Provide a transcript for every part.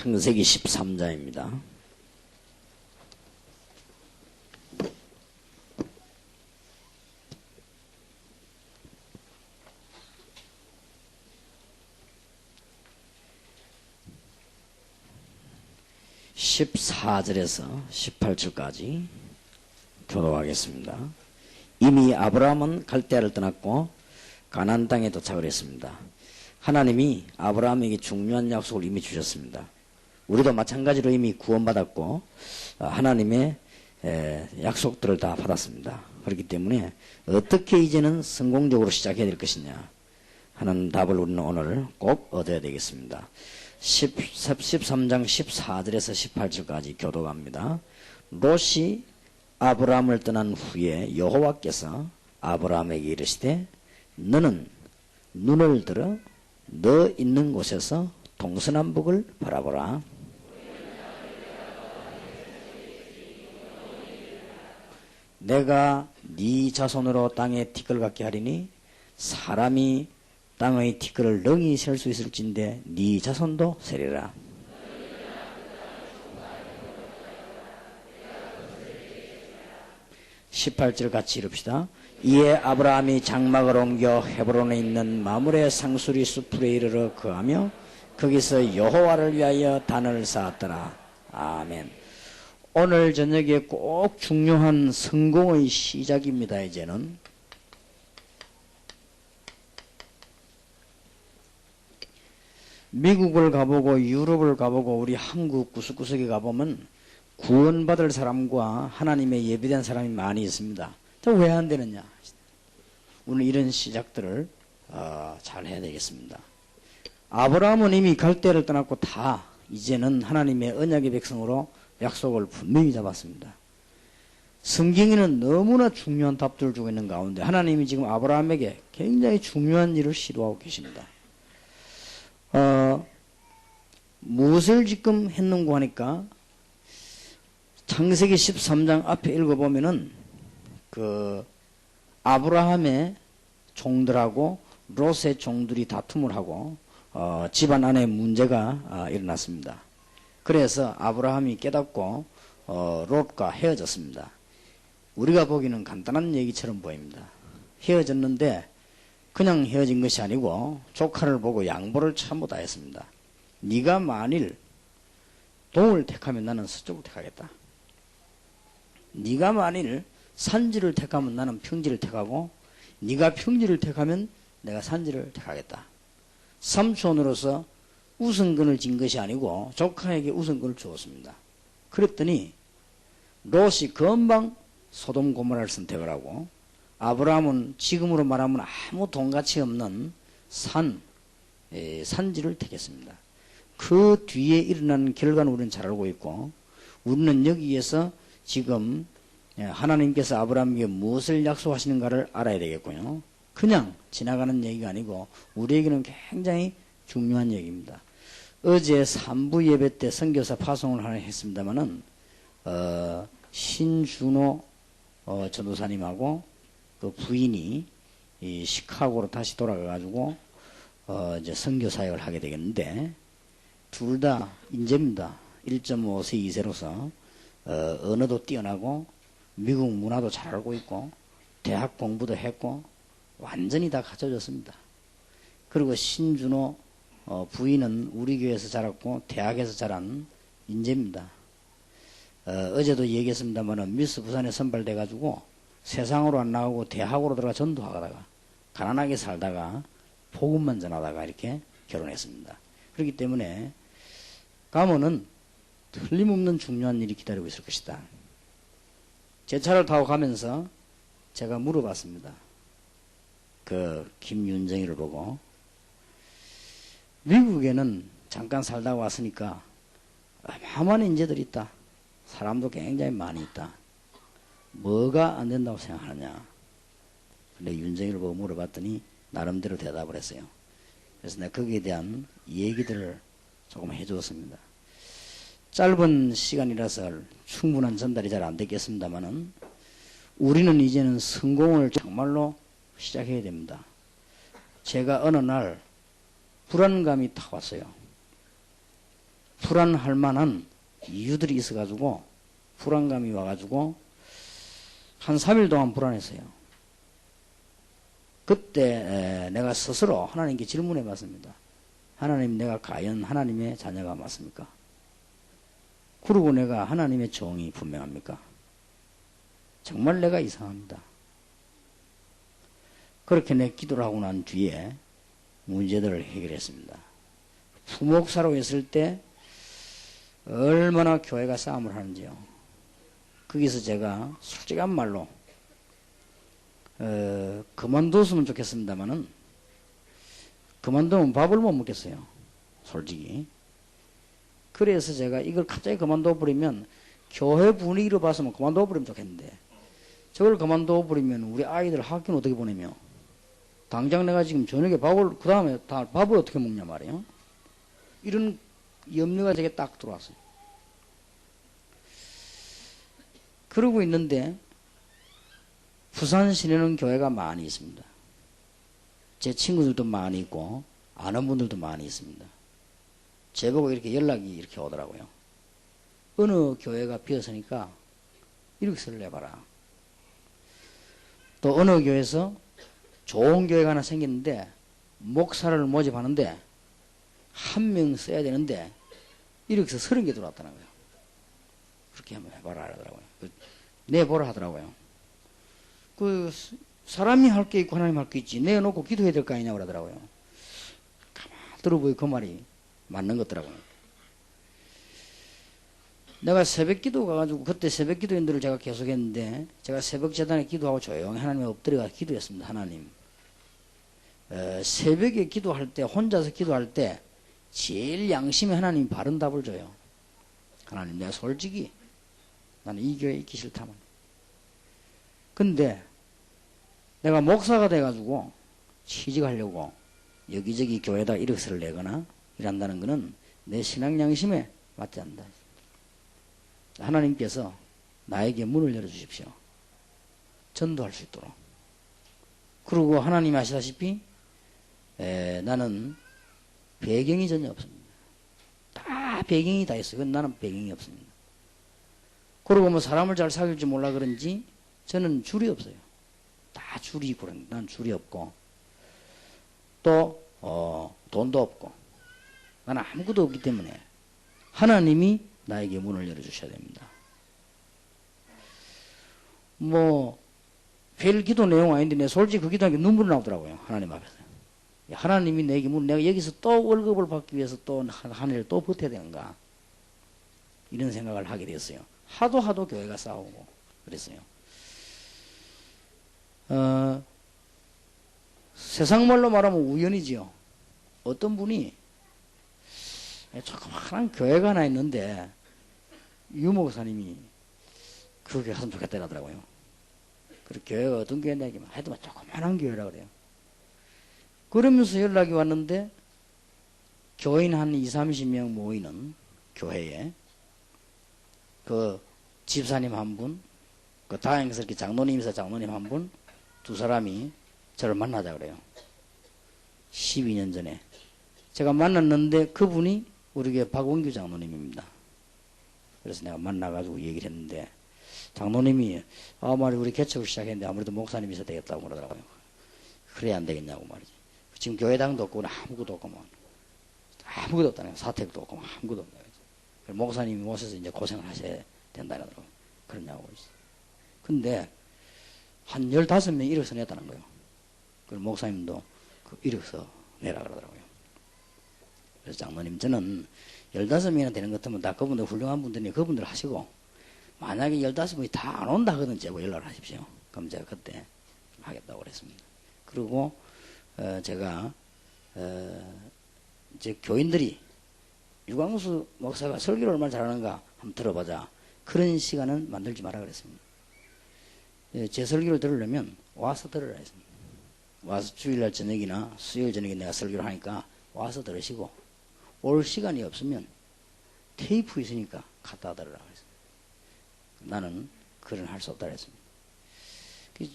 창세기 13장입니다. (14절에서) (18절까지) 교독하겠습니다. 이미 아브라함은 갈대아를 떠났고 가나안 땅에 도착을 했습니다. 하나님이 아브라함에게 중요한 약속을 이미 주셨습니다. 우리도 마찬가지로 이미 구원받았고 하나님의 약속들을 다 받았습니다. 그렇기 때문에 어떻게 이제는 성공적으로 시작해야 될 것이냐 하는 답을 우리는 오늘 꼭 얻어야 되겠습니다. 13장 14절에서 18절까지 교독합니다. 롯이 아브라함을 떠난 후에 여호와께서 아브라함에게 이르시되 너는 눈을 들어 너 있는 곳에서 동서남북을 바라보라. 내가 네 자손으로 땅에 티끌 같게 하리니 사람이 땅의 티끌을 능히 셀 수 있을진데 네 자손도 세리라. (18절) 같이 읽읍시다. 이에 아브라함이 장막을 옮겨 헤브론에 있는 마므레 상수리 수풀에 이르러 거하며 거기서 여호와를 위하여 단을 쌓았더라. 아멘. 오늘 저녁에 꼭 중요한 성공의 시작입니다. 이제는 미국을 가보고 유럽을 가보고 우리 한국 구석구석에 가보면 구원받을 사람과 하나님의 예비된 사람이 많이 있습니다. 왜 안 되느냐? 오늘 이런 시작들을 잘 해야 되겠습니다. 아브라함은 이미 갈대를 떠났고 다 이제는 하나님의 언약의 백성으로 약속을 분명히 잡았습니다. 성경에는 너무나 중요한 답들을 주고 있는 가운데 하나님이 지금 아브라함에게 굉장히 중요한 일을 시도하고 계십니다. 무엇을 지금 했는고 하니까 창세기 13장 앞에 읽어보면은 아브라함의 종들하고 롯의 종들이 다툼을 하고 집안 안에 문제가 일어났습니다. 그래서 아브라함이 깨닫고 롯과 헤어졌습니다. 우리가 보기에는 간단한 얘기처럼 보입니다. 헤어졌는데 그냥 헤어진 것이 아니고 조카를 보고 양보를 전부 다 했습니다. 네가 만일 동을 택하면 나는 서쪽을 택하겠다. 네가 만일 산지를 택하면 나는 평지를 택하고 네가 평지를 택하면 내가 산지를 택하겠다. 삼촌으로서 우선권을 진 것이 아니고 조카에게 우선권을 주었습니다. 그랬더니 롯이 금방 소돔 고모라를 선택을 하고 아브라함은 지금으로 말하면 아무 돈가치 없는 산지를 택했습니다. 그 뒤에 일어난 결과는 우리는 잘 알고 있고 우리는 여기에서 지금 하나님께서 아브라함에게 무엇을 약속하시는가를 알아야 되겠고요. 그냥 지나가는 얘기가 아니고 우리에게는 굉장히 중요한 얘기입니다. 어제 3부 예배 때 선교사 파송을 하나 했습니다마는 신준호 전도사님하고 그 부인이 이 시카고로 다시 돌아가가지고 이제 선교 사역을 하게 되겠는데 둘 다 인재입니다. 1.5세 2세로서 언어도 뛰어나고 미국 문화도 잘 알고 있고 대학 공부도 했고 완전히 다 갖춰졌습니다. 그리고 신준호 부인은 우리 교회에서 자랐고 대학에서 자란 인재입니다. 어제도 얘기했습니다만 미스 부산에 선발돼 가지고 세상으로 안 나가고 대학으로 들어가 전도하다가 가난하게 살다가 복음만 전하다가 이렇게 결혼했습니다. 그렇기 때문에 가면은 틀림없는 중요한 일이 기다리고 있을 것이다. 제 차를 타고 가면서 제가 물어봤습니다. 김윤정이를 보고 미국에는 잠깐 살다가 왔으니까 어마어마한 인재들이 있다. 사람도 굉장히 많이 있다. 뭐가 안 된다고 생각하느냐. 근데 윤정이를 보고 물어봤더니 나름대로 대답을 했어요. 그래서 내가 거기에 대한 얘기들을 조금 해주었습니다. 짧은 시간이라서 충분한 전달이 잘 안 됐겠습니다만은 우리는 이제는 성공을 정말로 시작해야 됩니다. 제가 어느 날 불안감이 탁 왔어요. 불안할 만한 이유들이 있어가지고 불안감이 와가지고 한 3일 동안 불안했어요. 그때 내가 스스로 하나님께 질문해 봤습니다. 하나님, 내가 과연 하나님의 자녀가 맞습니까? 그리고 내가 하나님의 종이 분명합니까? 정말 내가 이상합니다. 그렇게 내 기도를 하고 난 뒤에 문제들을 해결했습니다. 부목사로 있을 때 얼마나 교회가 싸움을 하는지요. 거기서 제가 솔직한 말로 그만뒀으면 좋겠습니다만은 그만두면 밥을 못 먹겠어요. 솔직히. 그래서 제가 이걸 갑자기 그만둬버리면 교회 분위기로 봐서는 그만둬버리면 좋겠는데 저걸 그만둬버리면 우리 아이들 학교는 어떻게 보내며 당장 내가 지금 저녁에 밥을 그 다음에 다 밥을 어떻게 먹냐 말이에요. 이런 염려가 제게 딱 들어왔어요. 그러고 있는데 부산 시내는 교회가 많이 있습니다. 제 친구들도 많이 있고 아는 분들도 많이 있습니다. 제보고 이렇게 연락이 이렇게 오더라고요. 어느 교회가 비었으니까 이렇게 내봐라. 또 어느 교회에서 좋은 교회가 하나 생겼는데 목사를 모집하는데 한 명 써야 되는데 이렇게 해서 30개 들어왔다는 거예요. 그렇게 한번 해봐라 하더라고요. 내보라 하더라고요. 그 사람이 할 게 있고 하나님 할 게 있지 내놓고 기도해야 될 거 아니냐고 그러더라고요. 가만 들어보니 그 말이 맞는 것 같더라고요. 내가 새벽 기도 가가지고 그때 새벽 기도 인도를 제가 계속했는데 제가 새벽 재단에 기도하고 조용히 하나님에 엎드려가 기도했습니다. 하나님, 새벽에 기도할 때 혼자서 기도할 때 제일 양심에 하나님이 바른 답을 줘요. 하나님, 내가 솔직히 나는 이 교회에 있기 싫다만 근데 내가 목사가 돼가지고 취직하려고 여기저기 교회에다 이력서를 내거나 이런다는 것은 내 신앙 양심에 맞지 않는다. 하나님께서 나에게 문을 열어주십시오. 전도할 수 있도록. 그리고 하나님 아시다시피 나는 배경이 전혀 없습니다. 다 배경이 다 있어요. 나는 배경이 없습니다. 그리고 뭐 사람을 잘 사귈 줄 몰라 그런지 저는 줄이 없어요. 다 줄이 있고 난 줄이 없고 또 돈도 없고 나는 아무것도 없기 때문에 하나님이 나에게 문을 열어주셔야 됩니다. 뭐 별 기도 내용 아닌데 내 솔직히 그 기도하는 게 눈물이 나오더라고요. 하나님 앞에서. 하나님이 내게 내가 여기서 또 월급을 받기 위해서 또 한 해를 또 버텨야 되는가 이런 생각을 하게 됐어요. 하도 교회가 싸우고 그랬어요. 세상 말로 말하면 우연이지요. 어떤 분이 조그마한 교회가 하나 있는데 유 목사님이 그 교회 갔으면 좋겠다 하더라고요. 그 교회가 어떤 교회냐 하기만 하여튼 조그마한 교회라 그래요. 그러면서 연락이 왔는데 교인 한 20-30명 모이는 교회에 그 집사님 한 분, 그 다행스럽게 장로님이서 장로님 한 분, 두 사람이 저를 만나자 그래요. 12년 전에 제가 만났는데 그분이 우리 교회 박원규 장로님입니다. 그래서 내가 만나가지고 얘기를 했는데 장로님이 말이 우리 개척을 시작했는데 아무래도 목사님이 있어야 되겠다고 그러더라고요. 그래야 안 되겠냐고 말이지. 지금 교회당도 없고 아무것도 없고 뭐 아무것도 없다는 거예요. 사택도 없고 아무것도 없다는 거예요. 목사님이 오셔서 이제 고생을 하셔야 된다 그러더라고요. 그러냐고 그랬어요. 근데 한 15명 이력서 냈다는 거예요. 그리고 목사님도 그 이력서 내라 그러더라고요. 그래서 장로님, 저는 15명이나 되는 것 같으면 다 그분들 훌륭한 분들이 그분들 하시고 만약에 15명이 다 안 온다 하거든 제가 연락을 하십시오. 그럼 제가 그때 하겠다고 그랬습니다. 그리고 제가 이제 교인들이 유광수 목사가 설교를 얼마나 잘하는가 한번 들어보자. 그런 시간은 만들지 마라 그랬습니다. 제 설교를 들으려면 와서 들으라 했습니다. 와서 주일날 저녁이나 수요일 저녁에 내가 설교를 하니까 와서 들으시고 올 시간이 없으면 테이프 있으니까 갖다 들으라 그랬습니다. 나는 그런 할 수 없다 그랬습니다.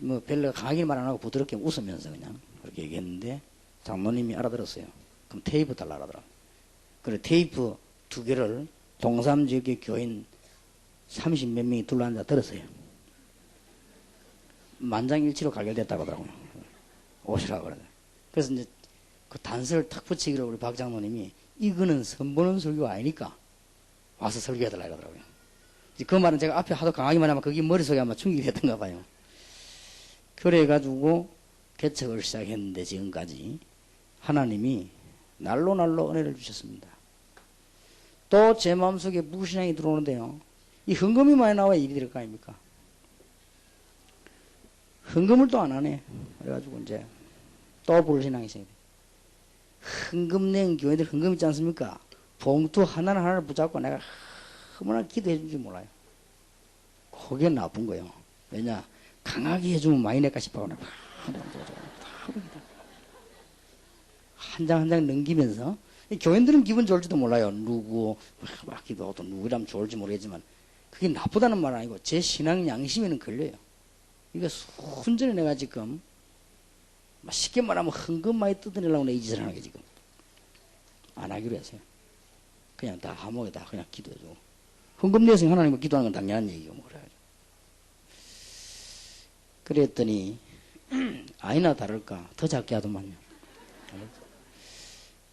뭐 별로 강하게 말 안 하고 부드럽게 웃으면서 그냥 그렇게 얘기했는데 장모님이 알아들었어요. 그럼 테이프 달라 그러더라고요. 그래 테이프 두 개를 동삼 지역의 교인 30 몇 명이 둘러앉아 들었어요. 만장일치로 가결됐다고 하더라고요. 오시라고 그러더라고요. 그래서 이제 그 단서를 탁 붙이기로 우리 박 장로님이 이거는 선보는 설교가 아니니까 와서 설교해달라 이러더라고요. 그 말은 제가 앞에 하도 강하게 말하면 그게 머릿속에 아마 충격이 됐던가 봐요. 그래가지고 개척을 시작했는데 지금까지 하나님이 날로 날로 은혜를 주셨습니다. 또 제 마음속에 무신앙이 들어오는데요. 이 헌금이 많이 나와야 일이 될 거 아닙니까? 헌금을 또 안 하네. 그래가지고 이제 또 불신앙이 생겨요. 헌금 낸 교회들 헌금 있지 않습니까? 봉투 하나를 붙잡고 내가 얼마나 기도해 준지 몰라요. 그게 나쁜 거예요. 왜냐? 강하게 해주면 많이 낼까 싶어. 한 장 한 장 넘기면서 교인들은 기분 좋을지도 몰라요. 누구 막 기도하고 또 누구라면 좋을지 모르겠지만 그게 나쁘다는 말은 아니고 제 신앙 양심에는 걸려요. 이거 순전히 내가 지금 쉽게 말하면 헌금 많이 뜯어내려고 내 이 짓을 하는 게 지금 안 하기로 했어요. 그냥 다 하모에 다 그냥 기도해주고 헌금 내서 하나님과 기도하는 건 당연한 얘기고 뭐 그래가지고 그랬더니 아니나 다를까 더 작게 하더만요.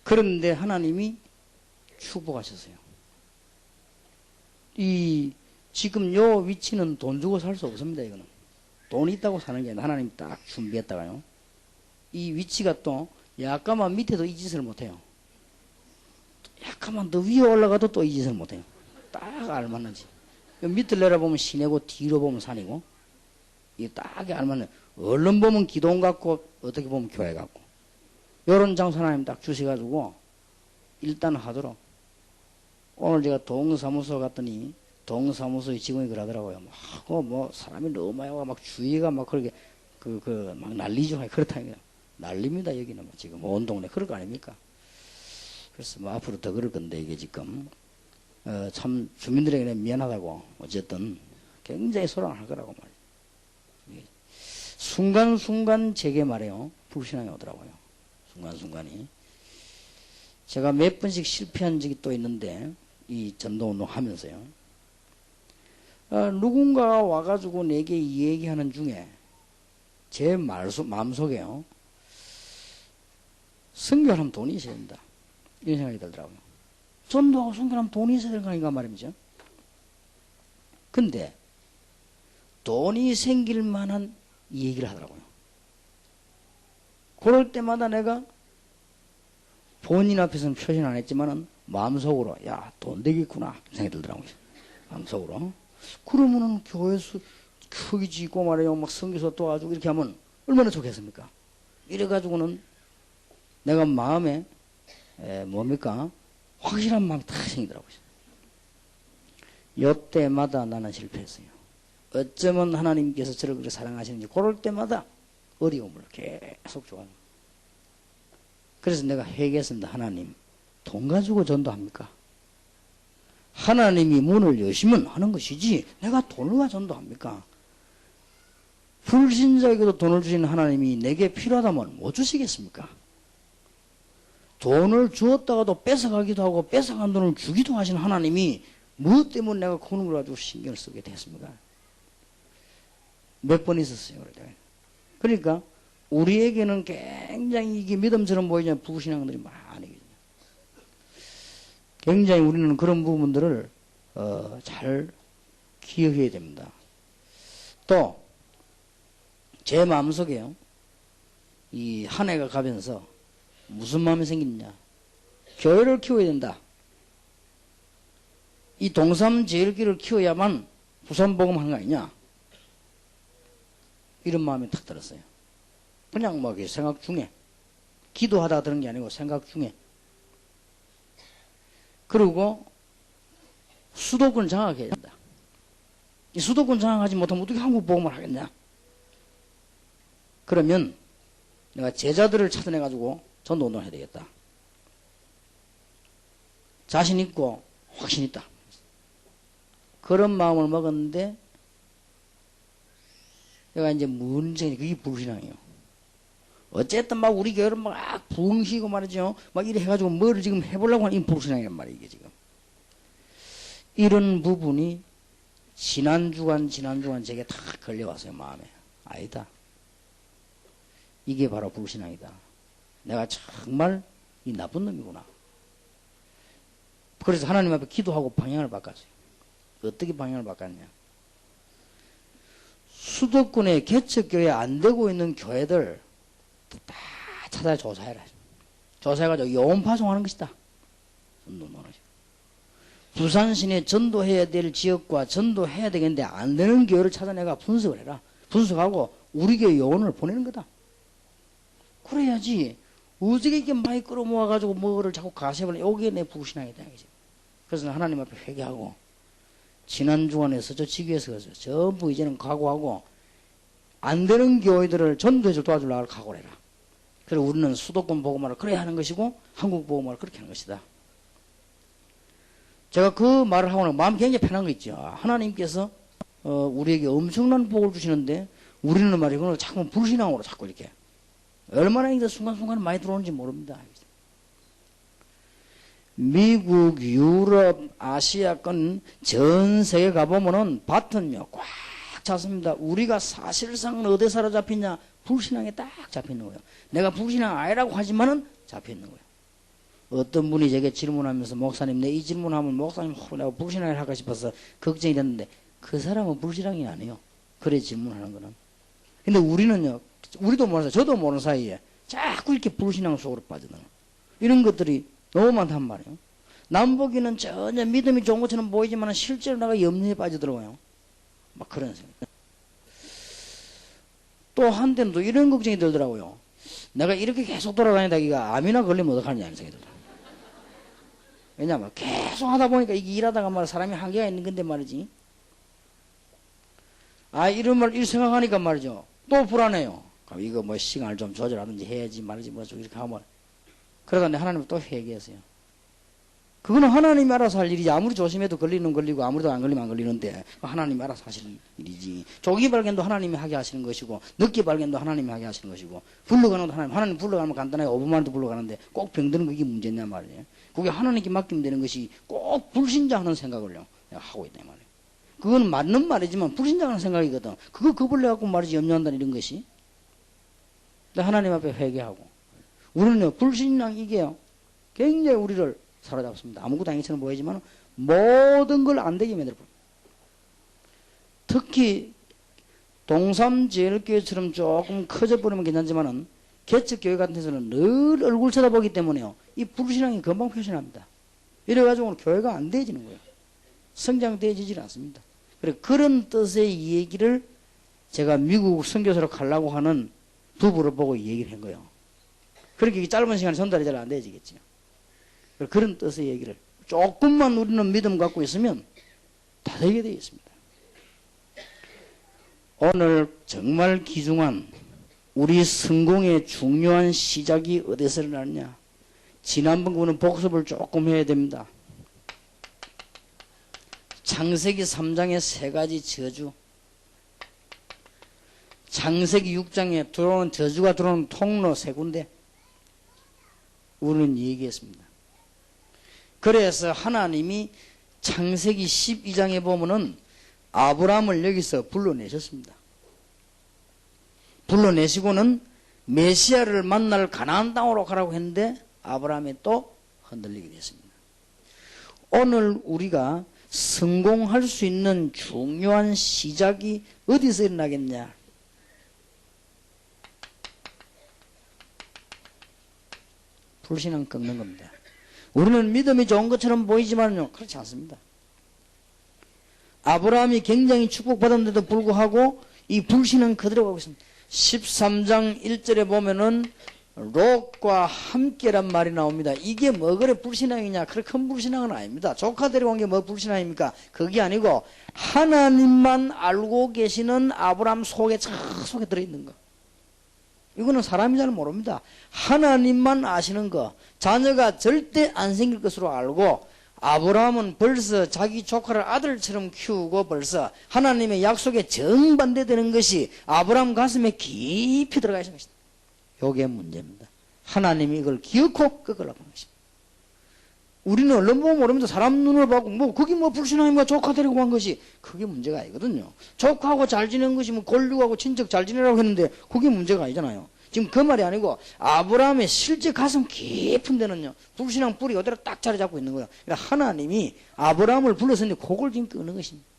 그런데 하나님이 축복하셨어요. 이 지금 요 위치는 돈 주고 살 수 없습니다. 이거는 돈이 있다고 사는 게 아니라 하나님이 딱 준비했다가요. 이 위치가 또 약간만 밑에도 이 짓을 못해요. 약간만 더 위에 올라가도 또 이 짓을 못해요. 딱 알맞는지. 밑을 내려보면 시내고 뒤로 보면 산이고 이 딱 알맞는. 얼른 보면 기도원 같고 어떻게 보면 교회 같고 요런 장소 하나님 딱 주셔가지고 일단 하도록. 오늘 제가 동사무소 갔더니 동사무소의 직원이 그러더라고요. 뭐 사람이 너무 많이 와 막 주위가 막 그렇게 막 난리죠. 그렇다니까 난립니다. 여기는 뭐 지금 온 동네 그럴 거 아닙니까? 그래서 뭐 앞으로 더 그럴 건데 이게 지금 참 주민들에게는 미안하다고 어쨌든 굉장히 소란할 거라고 말이에요. 순간순간 제게 말해요. 불신앙이 오더라고요. 순간순간이. 제가 몇 번씩 실패한 적이 또 있는데 이 전도운동 하면서요. 누군가가 와가지고 내게 얘기하는 중에 제 마음속에요. 선교하면 돈이 있어야 된다. 이런 생각이 들더라고요. 전도하고 선교하면 돈이 있어야 되는 거 아닌가 말이죠. 근데 돈이 생길 만한 얘기를 하더라고요. 그럴 때마다 내가 본인 앞에서는 표현 안 했지만은 마음속으로 야, 돈 되겠구나 생각이 들더라고요. 마음속으로. 그러면은 교회에서 크게 짓고 말이에요. 막 선교사 도와주고 이렇게 하면 얼마나 좋겠습니까? 이래가지고는 내가 마음에 뭡니까? 확실한 마음이 탁 생기더라고요. 요때마다 나는 실패했어요. 어쩌면 하나님께서 저를 그렇게 사랑하시는지 그럴 때마다 어려움을 계속 줘요. 그래서 내가 회개했습니다. 하나님, 돈 가지고 전도합니까? 하나님이 문을 여시면 하는 것이지 내가 돈을 가지고 전도합니까? 불신자에게도 돈을 주시는 하나님이 내게 필요하다면 뭐 주시겠습니까? 돈을 주었다가도 뺏어가기도 하고 뺏어간 돈을 주기도 하시는 하나님이 무엇 때문에 내가 그런 걸 가지고 신경을 쓰게 됐습니까? 몇 번 있었어요. 그러니까 우리에게는 굉장히 이게 믿음처럼 보이지만 불신앙들이 많이 있거든요. 굉장히 우리는 그런 부분들을 잘 기억해야 됩니다. 또 제 마음속에요. 이 한 해가 가면서 무슨 마음이 생기느냐. 교회를 키워야 된다. 이 동삼제일교를 키워야만 부산복음한 거 아니냐. 이런 마음이 탁 들었어요. 그냥 뭐 생각 중에 기도하다 들은 게 아니고 생각 중에. 그리고 수도권 장악해야 된다. 이 수도권 장악하지 못하면 어떻게 한국 복음을 하겠냐. 그러면 내가 제자들을 찾아내가지고 전도운동을 해야 되겠다. 자신 있고 확신 있다. 그런 마음을 먹었는데 내가 이제 문제는 그게 불신앙이에요. 어쨌든 막 우리 교회를 막 부흥시고 말이죠. 막 이래 해가지고 뭐를 지금 해보려고 하는 이 불신앙이란 말이에요. 이게 지금. 이런 부분이 지난주간 제게 다 걸려왔어요. 마음에. 아니다. 이게 바로 불신앙이다. 내가 정말 이 나쁜 놈이구나. 그래서 하나님 앞에 기도하고 방향을 바꿨어요. 어떻게 방향을 바꿨냐. 수도권에 개척교회 안 되고 있는 교회들 다 찾아 조사해라. 조사해가지고 요원 파송하는 것이다. 부산 시내 전도해야 될 지역과 전도해야 되겠는데 안 되는 교회를 찾아내가 분석을 해라. 분석하고 우리 교회 요원을 보내는 거다. 그래야지 어떻게 이렇게 많이 끌어모아가지고 뭐를 자꾸 가세를 여기에 내 불신앙이다. 그래서 하나님 앞에 회개하고 지난 주간에서 저 지교에서 전부 이제는 각오하고 안 되는 교회들을 전도해서 도와주려고 각오를 해라. 그래서 우리는 수도권 복음화를 그래야 하는 것이고 한국 복음화를 그렇게 하는 것이다. 제가 그 말을 하고 나면 마음이 굉장히 편한 거 있죠. 하나님께서 우리에게 엄청난 복을 주시는데 우리는 말이야 그걸 자꾸 불신앙으로 자꾸 이렇게 얼마나 이제 순간순간 많이 들어오는지 모릅니다. 미국, 유럽, 아시아권 전 세계 가보면은 밭은요 꽉 찼습니다. 우리가 사실상 어디에 사로잡히냐? 불신앙에 딱 잡혀있는 거예요. 내가 불신앙 아니라고 하지만은 잡혀있는 거예요. 어떤 분이 제게 질문하면서 목사님 내 이 질문하면 목사님 내가 불신앙을 할까 싶어서 걱정이 됐는데 그 사람은 불신앙이 아니에요. 그래 질문하는 거는. 근데 우리는요 우리도 모르는 사이 저도 모르는 사이에 자꾸 이렇게 불신앙 속으로 빠져들어요. 이런 것들이 너무 많단 말이에요. 남보기는 전혀 믿음이 좋은 것처럼 보이지만 실제로 내가 염려에 빠져들어요. 막 그런 생각. 또 한때는 또 이런 걱정이 들더라고요. 내가 이렇게 계속 돌아다니다가 암이나 걸리면 어떡하냐 이런 생각이 들더라고요. 왜냐면 계속 하다 보니까 이게 일하다가 말 사람이 한계가 있는 건데 말이지. 아 이런 말 이 생각하니까 말이죠. 또 불안해요. 그럼 이거 뭐 시간을 좀 조절하든지 해야지 말이지 뭐 좀 이렇게 하면 그러다 내 하나님 또 회개했어요. 그거는 하나님이 알아서 할 일이지. 아무리 조심해도 걸리는 걸리고 아무리도 안 걸리면 안 걸리는데 하나님이 알아서 하실 일이지. 조기 발견도 하나님이 하게 하시는 것이고 늦게 발견도 하나님이 하게 하시는 것이고 불러가는 것도 하나님 불러가면 간단하게 5분만에도 불러가는데 꼭 병드는 거 이게 문제냐 말이에요. 그게 하나님께 맡기면 되는 것이 꼭 불신자하는 생각을요 내가 하고 있다 말이에요. 그건 맞는 말이지만 불신자하는 생각이거든. 그거 겁을내갖고 말이지 염려한다는 이런 것이. 근데 하나님 앞에 회개하고 우리는요 불신앙 이게요 굉장히 우리를 사로잡습니다. 아무것도 아니처럼 보이지만 모든 걸 안 되게 만들어. 특히 동삼제일교회처럼 조금 커져버리면 괜찮지만은 개척교회 같은 데서는 늘 얼굴 쳐다보기 때문에요. 이 불신앙이 금방 표현합니다. 이래가지고 교회가 안 되어지는 거예요. 성장되어지질 않습니다. 그래 그런 뜻의 얘기를 제가 미국 선교사로 가려고 하는 부부를 보고 얘기를 한 거예요. 그렇게 짧은 시간에 전달이 잘 안 되어지겠죠. 그런 뜻의 얘기를 조금만 우리는 믿음 갖고 있으면 다 되게 되어 있습니다. 오늘 정말 귀중한 우리 성공의 중요한 시작이 어디서 일어났냐. 지난번 그는 복습을 조금 해야 됩니다. 창세기 3장의 3가지 저주, 창세기 6장에 들어오는 저주가 들어오는 통로 3군데 우리는 얘기했습니다. 그래서 하나님이 창세기 12장에 보면은 아브라함을 여기서 불러내셨습니다. 불러내시고는 메시아를 만날 가나안 땅으로 가라고 했는데 아브라함이 또 흔들리게 됐습니다. 오늘 우리가 성공할 수 있는 중요한 시작이 어디서 일어나겠냐? 불신앙 꺾는 겁니다. 우리는 믿음이 좋은 것처럼 보이지만요 그렇지 않습니다. 아브라함이 굉장히 축복받았는데도 불구하고 이 불신은 그대로 가고 있습니다. 13장 1절에 보면은 롯과 함께란 말이 나옵니다. 이게 뭐 그래 불신앙이냐? 그렇게 큰 불신앙은 아닙니다. 조카 데리고 온 게 뭐 불신앙입니까? 그게 아니고 하나님만 알고 계시는 아브라함 속에 들어있는 거. 이거는 사람이 잘 모릅니다. 하나님만 아시는 거. 자녀가 절대 안 생길 것으로 알고 아브라함은 벌써 자기 조카를 아들처럼 키우고 벌써 하나님의 약속에 정반대되는 것이 아브라함 가슴에 깊이 들어가 있는 것입니다. 이게 문제입니다. 하나님이 이걸 기어코 꺾으려고 하는 것입니다. 우리는 언론 보고 모르면서 사람 눈을 보고 뭐 그게 뭐 불신앙이면 조카 데리고 간 것이 그게 문제가 아니거든요. 조카하고 잘 지내는 것이 뭐 권력하고 친척 잘 지내라고 했는데 그게 문제가 아니잖아요. 지금 그 말이 아니고 아브라함의 실제 가슴 깊은 데는요 불신앙 뿌리 그대로 딱 자리 잡고 있는 거예요. 그러니까 하나님이 아브라함을 불렀었는데 그걸 지금 끄는 것입니다.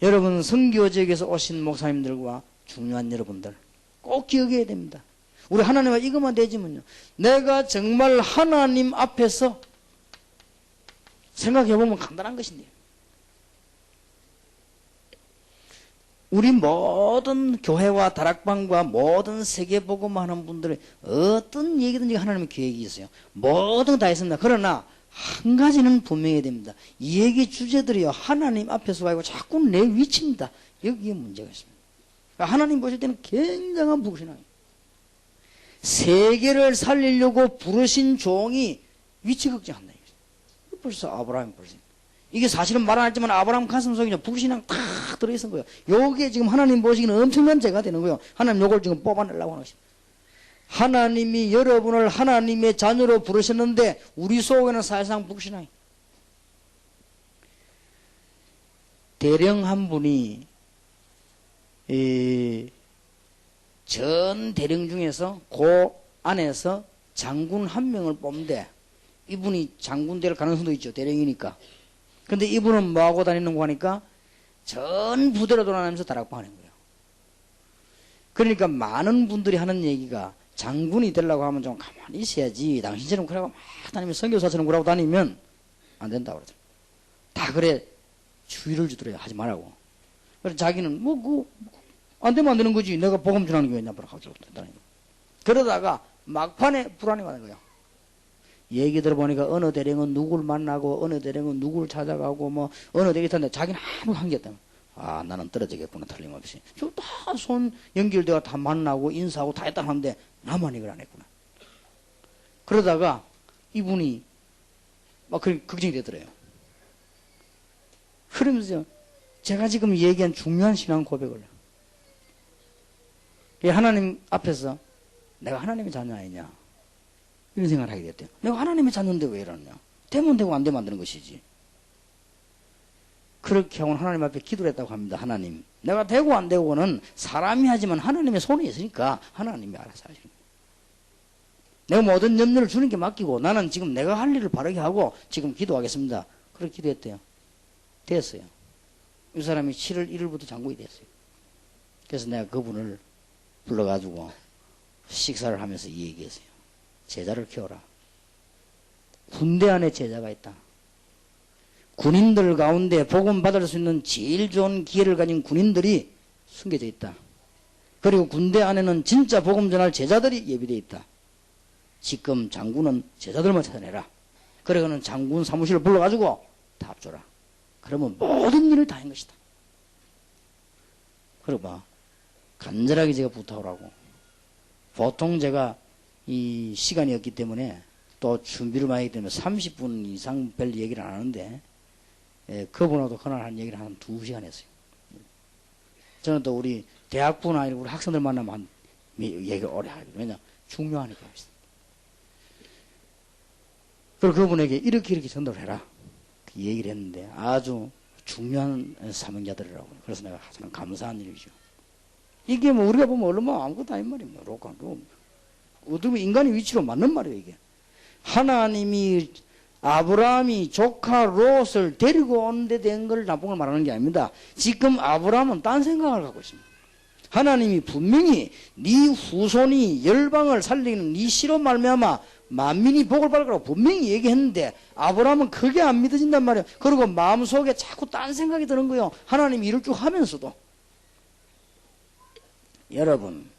여러분 선교 지역에서 오신 목사님들과 중요한 여러분들 꼭 기억해야 됩니다. 우리 하나님과 이것만 되지면요. 내가 정말 하나님 앞에서 생각해보면 간단한 것인데요. 우리 모든 교회와 다락방과 모든 세계복음하는 분들의 어떤 얘기든지 하나님의 계획이 있어요. 모든 다 있습니다. 그러나 한 가지는 분명해야 됩니다. 이 얘기 주제들이요. 하나님 앞에서 가고 자꾸 내 위치입니다. 여기에 문제가 있습니다. 그러니까 하나님 보실 때는 굉장한 불신앙이에요. 세계를 살리려고 부르신 종이 위치 걱정한다. 벌써 아브라함이 벌써. 이게 사실은 말 안 했지만 아브라함 가슴속에 불신앙 다 들어있는 거예요. 요게 지금 하나님 보시기는 엄청난 죄가 되는 거예요. 하나님 요걸 지금 뽑아내려고 하는 것입니다. 하나님이 여러분을 하나님의 자녀로 부르셨는데 우리 속에는 사실상 불신앙이. 대령 한 분이 전 대령 중에서 그 안에서 장군 한 명을 뽑는데 이분이 장군 될 가능성도 있죠. 대령이니까. 근데 이분은 뭐하고 다니는 거니까 전 부대로 돌아다니면서 다락방 하는 거예요. 그러니까 많은 분들이 하는 얘기가 장군이 되려고 하면 좀 가만히 있어야지. 당신처럼 그러고 막 다니면 선교사처럼 그러고 다니면 안 된다고 그러더라고요. 다 그래 주의를 주더래요. 하지 말라고. 그래서 자기는 안 되면 안 되는 거지. 내가 복음 전하는 게 왜냐. 그러다가 막판에 불안이 가는 거예요. 얘기 들어보니까 어느 대령은 누구를 만나고 어느 대령은 누구를 찾아가고 뭐 어느 대령이 탔는데 자기는 아무 관계 없다면 아 나는 떨어지겠구나 틀림없이. 저 다 손 연결되어 다 만나고 인사하고 다 했다 하는데 나만 이걸 안 했구나. 그러다가 이분이 막 걱정이 되더래요. 그러면서 제가 지금 얘기한 중요한 신앙 고백을 하나님 앞에서 내가 하나님의 자녀 아니냐 이런 생각을 하게 됐대요. 내가 하나님의 자녀인데 왜 이러냐. 되면 되고 안 되면 안 되는 것이지. 그렇게 하고 하나님 앞에 기도를 했다고 합니다. 하나님 내가 되고 안 되고는 사람이 하지만 하나님의 손에 있으니까 하나님이 알아서 하시는 거예요. 내가 모든 염려를 주는 게 맡기고 나는 지금 내가 할 일을 바르게 하고 지금 기도하겠습니다. 그렇게 기도했대요. 됐어요. 이 사람이 7월 1일부터 장군이 됐어요. 그래서 내가 그분을 불러가지고 식사를 하면서 이 얘기했어요. 제자를 키워라. 군대 안에 제자가 있다. 군인들 가운데 복음 받을 수 있는 제일 좋은 기회를 가진 군인들이 숨겨져 있다. 그리고 군대 안에는 진짜 복음 전할 제자들이 예비되어 있다. 지금 장군은 제자들만 찾아내라. 그러고는 장군 사무실을 불러가지고 다 합줘라. 그러면 모든 일을 다 한 것이다. 그러고 봐. 간절하게 제가 부탁을 보통 제가 이 시간이 없기 때문에 또 준비를 많이 하기 때문에 30분 이상 별 얘기를 안 하는데 그분하고도 그날 한 얘기를 한 2시간 했어요. 저는 또 우리 대학부나 아니고 우리 학생들 만나면 한 얘기를 오래 하거든요. 왜냐 중요하니까. 그리고 그분에게 이렇게 전달을 해라. 그 얘기를 했는데 아주 중요한 사명자들이라고. 그래서 내가 저는 감사한 일이죠. 이게 뭐 우리가 보면 얼마나 아무것도 아닌 말입니다. 어떻게 인간의 위치로 맞는 말이에요. 이게 하나님이 아브라함이 조카 롯을 데리고 오는데 된 걸 나쁜 걸 말하는 게 아닙니다. 지금 아브라함은 딴 생각을 갖고 있습니다. 하나님이 분명히 네 후손이 열방을 살리는 네 씨로 말미암아 만민이 복을 받을 거라고 분명히 얘기했는데 아브라함은 그게 안 믿어진단 말이에요. 그리고 마음속에 자꾸 딴 생각이 드는 거예요. 하나님이 일을 쭉 하면서도. 여러분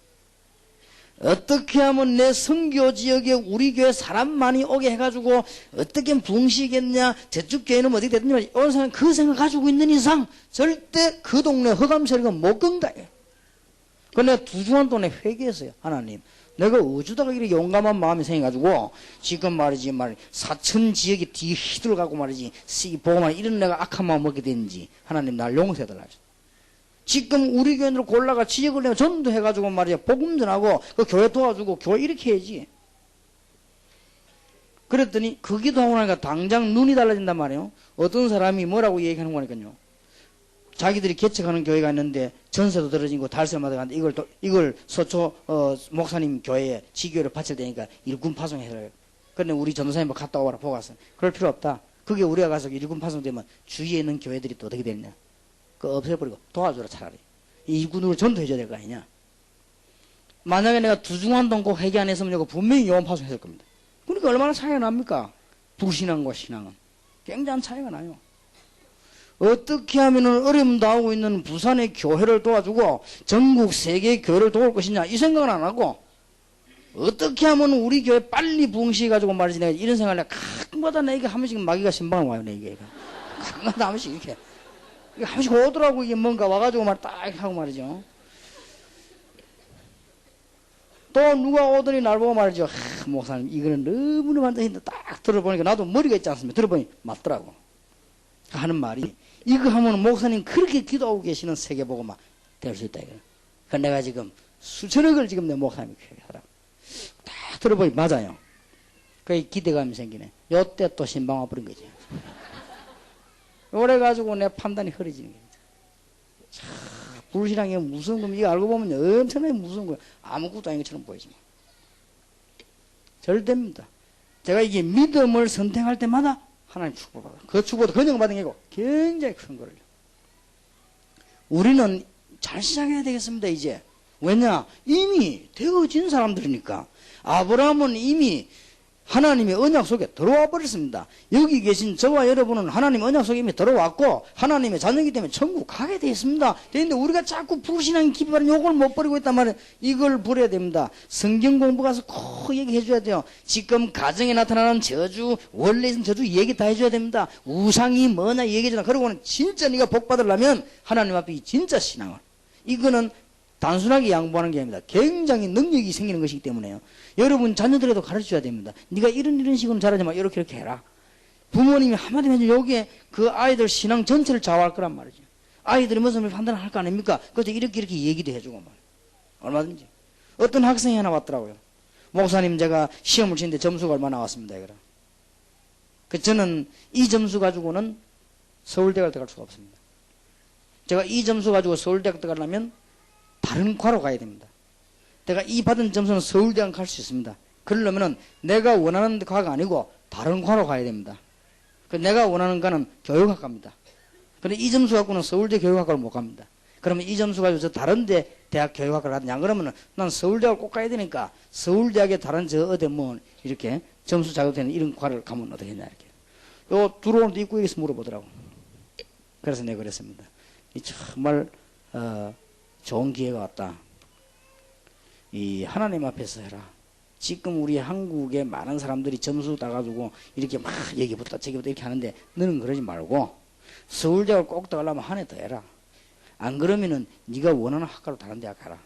어떻게 하면 내 선교 지역에 우리 교회 사람 많이 오게 해가지고 어떻게 붕시겠냐 저쪽 교회는 어떻게 됐느냐 이런 사람 그 생각 가지고 있는 이상 절대 그 동네 허감소리가 못 건다요. 그래서 내가 2주간 동안에 회개했어요. 하나님 내가 어쩌다가 이렇게 용감한 마음이 생겨가지고 지금 말이지 사천 지역에 뒤에 휘둘러가고 말이지 보고만 이런 내가 악한 마음 먹게 되는지 하나님 날 용서해달라. 지금 우리 교인들 골라가 지역을 내가 전도해가지고 말이야 복음 전하고 그 교회 도와주고 교회 이렇게 해야지. 그랬더니 그 기도하고 나니까 당장 눈이 달라진단 말이에요. 어떤 사람이 뭐라고 얘기하는 거니까요. 자기들이 개척하는 교회가 있는데 전세도 떨어지고 달세마다 가는데 이걸 서초 목사님 교회에 지교를 바칠 테니까 일군 파송해라. 그런데 우리 전도사님 뭐 갔다 오라 보고 왔어. 그럴 필요 없다. 그게 우리가 가서 일군 파송되면 주위에 있는 교회들이 또 어떻게 되느냐. 그거 없애버리고 도와주라 차라리. 이 일군으로 전도해줘야 될 거 아니냐. 만약에 내가 두중한동 꼭 회개 안 했으면 이거 분명히 요원 파송했을 겁니다. 그러니까 얼마나 차이가 납니까? 불신앙과 신앙은. 굉장한 차이가 나요. 어떻게 하면 어려움 당하고 있는 부산의 교회를 도와주고 전국 세계 교회를 도울 것이냐 이 생각은 안 하고 어떻게 하면 우리 교회 빨리 부흥시켜가지고 말이지 내가 이런 생각을 가끔가다 내게 한 번씩 마귀가 신방을 와요 내게 가끔가다 한 번씩 이렇게 한 번씩 오더라고 이게 뭔가 와가지고 말 딱 하고 말이죠. 또 누가 오더니 날 보고 말이죠. 목사님 이거는 너무너무 한다 딱 들어보니까 나도 머리가 있지 않습니까? 들어보니 맞더라고. 하는 말이 이거 하면 목사님 그렇게 기도하고 계시는 세계보고만 될 수 있다 이거. 그 내가 지금 수천억을 지금 내 목사님이 하라. 딱 들어보니 맞아요. 그게 기대감이 생기네. 요때 또 신방 와버린 거지. 그래가지고 내 판단이 흐려지는 거야. 불신앙이 무서운 겁니다. 이거 알고 보면 엄청나게 무서운 거예요. 아무것도 아닌 것처럼 보이지만. 절대입니다. 제가 이게 믿음을 선택할 때마다 하나님 축복받아. 그 축복도 건영받은 게고 굉장히 큰 거예요. 우리는 잘 시작해야 되겠습니다, 이제. 왜냐? 이미 되어진 사람들이니까. 아브라함은 이미 하나님의 언약 속에 들어와 버렸습니다. 여기 계신 저와 여러분은 하나님의 언약 속에 이미 들어왔고 하나님의 자녀이기 때문에 천국 가게 되어 있습니다. 그런데 우리가 자꾸 불신앙 깊이 바른 요걸 못 버리고 있단 말이에요. 이걸 버려야 됩니다. 성경 공부 가서 꼭 얘기해 줘야 돼요. 지금 가정에 나타나는 저주, 원래 있는 저주 얘기 다 해줘야 됩니다. 우상이 뭐냐 얘기해 줘라. 그러고는 진짜 네가 복 받으려면 하나님 앞에 진짜 신앙을. 이거는 단순하게 양보하는 게 아닙니다. 굉장히 능력이 생기는 것이기 때문에요. 여러분 자녀들에도 가르쳐줘야 됩니다. 네가 이런 식으로 잘하지 마. 이렇게 해라. 부모님이 한마디 해주면 여기에 그 아이들 신앙 전체를 좌우할 거란 말이죠. 아이들이 무슨 판단을 할 거 아닙니까? 그것도 이렇게 얘기도 해주고 말이에요. 얼마든지. 어떤 학생이 하나 왔더라고요. 목사님 제가 시험을 치는데 점수가 얼마 나왔습니다. 저는 이 점수 가지고는 서울대학을 들어갈 수가 없습니다. 제가 이 점수 가지고 서울대학 들어가려면 다른 과로 가야 됩니다. 내가 이 받은 점수는 서울대학 갈 수 있습니다. 그러려면 내가 원하는 과가 아니고 다른 과로 가야 됩니다. 내가 원하는 과는 교육학과입니다. 그런데 이 점수 갖고는 서울대 교육학과를 못 갑니다. 그러면 이 점수 가지고 저 다른 데 대학 교육학과를 가느냐 그러면 난 서울대학을 꼭 가야 되니까 서울대학에 다른 저 어디 뭐 이렇게 점수 자극되는 이런 과를 가면 어떻게 했냐 이렇게. 요 들어오는 데 입구에 있어 물어보더라고. 그래서 내가 그랬습니다. 이 정말 좋은 기회가 왔다. 이 하나님 앞에서 해라. 지금 우리 한국에 많은 사람들이 점수 따가지고 이렇게 막 여기부터 저기부터 이렇게 하는데 너는 그러지 말고 서울대학을 꼭 들어가려면 한 해 더 해라. 안 그러면은 네가 원하는 학과로 다른 대학 가라.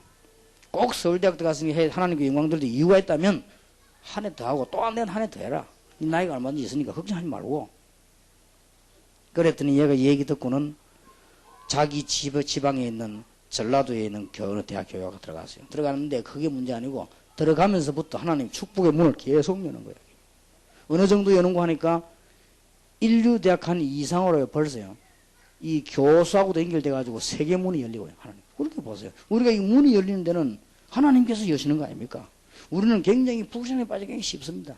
꼭 서울대학 들어갔으니 하나님께 영광 돌릴 이유가 있다면 한 해 더 하고 또 안 되면 한 해 더 해라. 네 나이가 얼마든지 있으니까 걱정하지 말고. 그랬더니 얘가 얘기 듣고는 자기 지방에 있는 전라도에 있는 대학 교육학과 들어갔어요. 들어가는데 그게 문제 아니고 들어가면서부터 하나님 축복의 문을 계속 여는 거예요. 어느 정도 여는 거 하니까 인류대학 한 이상으로 벌써요. 이 교수하고도 연결돼 가지고 세계 문이 열리고요. 하나님 그렇게 보세요. 우리가 이 문이 열리는 데는 하나님께서 여시는 거 아닙니까? 우리는 굉장히 불신앙에 빠지기 쉽습니다.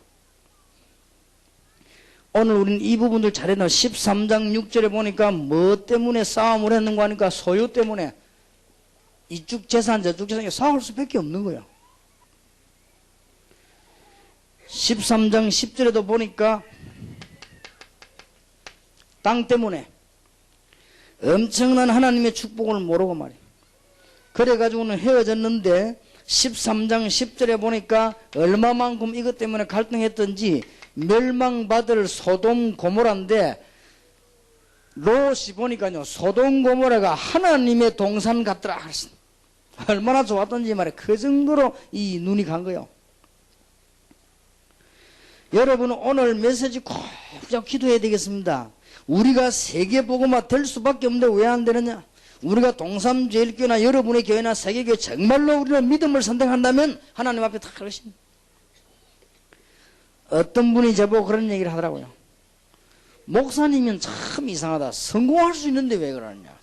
오늘 우리는 이 부분들 잘했나 13장 6절에 보니까 뭐 때문에 싸움을 했는가 하니까 소유 때문에 이쪽 재산 저쪽 재산이 싸울 수밖에 없는 거예요. 13장 10절에도 보니까 땅 때문에 엄청난 하나님의 축복을 모르고 말이에요. 그래가지고는 헤어졌는데 13장 10절에 보니까 얼마만큼 이것 때문에 갈등했던지 멸망받을 소돔 고모라인데 롯이 보니까요 소돔 고모라가 하나님의 동산 같더라. 얼마나 좋았던지 말이에요. 그 정도로 이 눈이 간 거예요. 여러분은 오늘 메시지 꼭 기도해야 되겠습니다. 우리가 세계복음화 될 수밖에 없는데 왜 안 되느냐? 우리가 동삼제일교회나 여러분의 교회나 세계교회 정말로 우리는 믿음을 선택한다면 하나님 앞에 다 그러십니다. 어떤 분이 저보고 그런 얘기를 하더라고요. 목사님은 참 이상하다. 성공할 수 있는데 왜 그러느냐.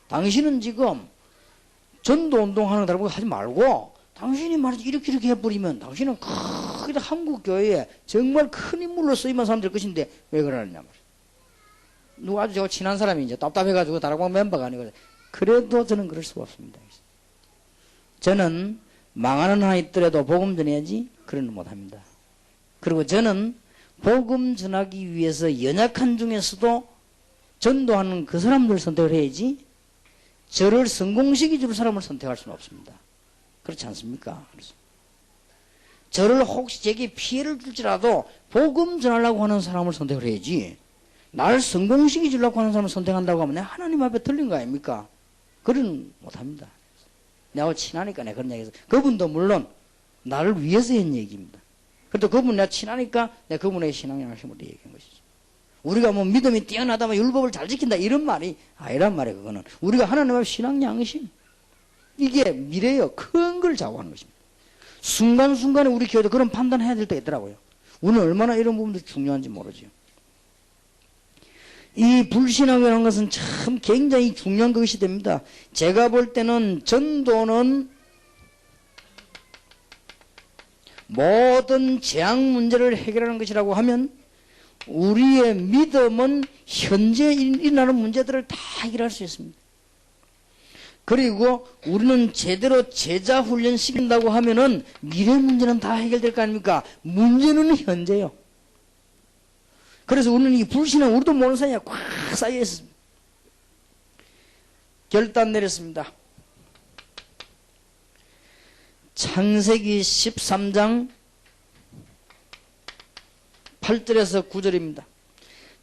당신은 지금 전도 운동하는 사람하고 하지 말고 당신이 말이지 이렇게 해버리면 당신은 크게 한국 교회에 정말 큰 인물로 쓰임한 사람 될 것인데 왜 그러느냐 말이야. 누가 아주 저 친한 사람이 이제 답답해가지고 다락방 멤버가 아니거든. 그래도 저는 그럴 수가 없습니다. 저는 망하는 한 있더라도 복음 전해야지 그런 일 못합니다. 그리고 저는 복음 전하기 위해서 연약한 중에서도 전도하는 그 사람들 선택을 해야지 저를 성공시켜 줄 사람을 선택할 수는 없습니다. 그렇지 않습니까? 그래서 저를 혹시 제게 피해를 줄지라도 복음 전하려고 하는 사람을 선택을 해야지 나를 성공시켜 주려고 하는 사람을 선택한다고 하면 내가 하나님 앞에 틀린 거 아닙니까? 그런 못합니다. 내가 친하니까 내가 그런 얘기해서 그분도 물론 나를 위해서 한 얘기입니다. 그래도 그분 내가 친하니까 내가 그분의 신앙양심을 얘기한 것이죠. 우리가 뭐 믿음이 뛰어나다면 율법을 잘 지킨다 이런 말이 아니란 말이에요. 그거는 우리가 하나님 앞에 신앙양심 이게 미래요. 큰 걸 좌우하는 것입니다. 순간순간에 우리 교회도 그런 판단해야 될 때가 있더라고요. 우리는 얼마나 이런 부분들이 중요한지 모르죠. 이 불신앙이라는 것은 참 굉장히 중요한 것이 됩니다. 제가 볼 때는 전도는 모든 재앙 문제를 해결하는 것이라고 하면 우리의 믿음은 현재 일어나는 문제들을 다 해결할 수 있습니다. 그리고 우리는 제대로 제자 훈련 시킨다고 하면은 미래 문제는 다 해결될 거 아닙니까? 문제는 현재요. 그래서 우리는 이 불신앙 우리도 모르는 사이에 꽉 쌓여 있습니다. 결단 내렸습니다. 창세기 13장 8절에서 9절입니다.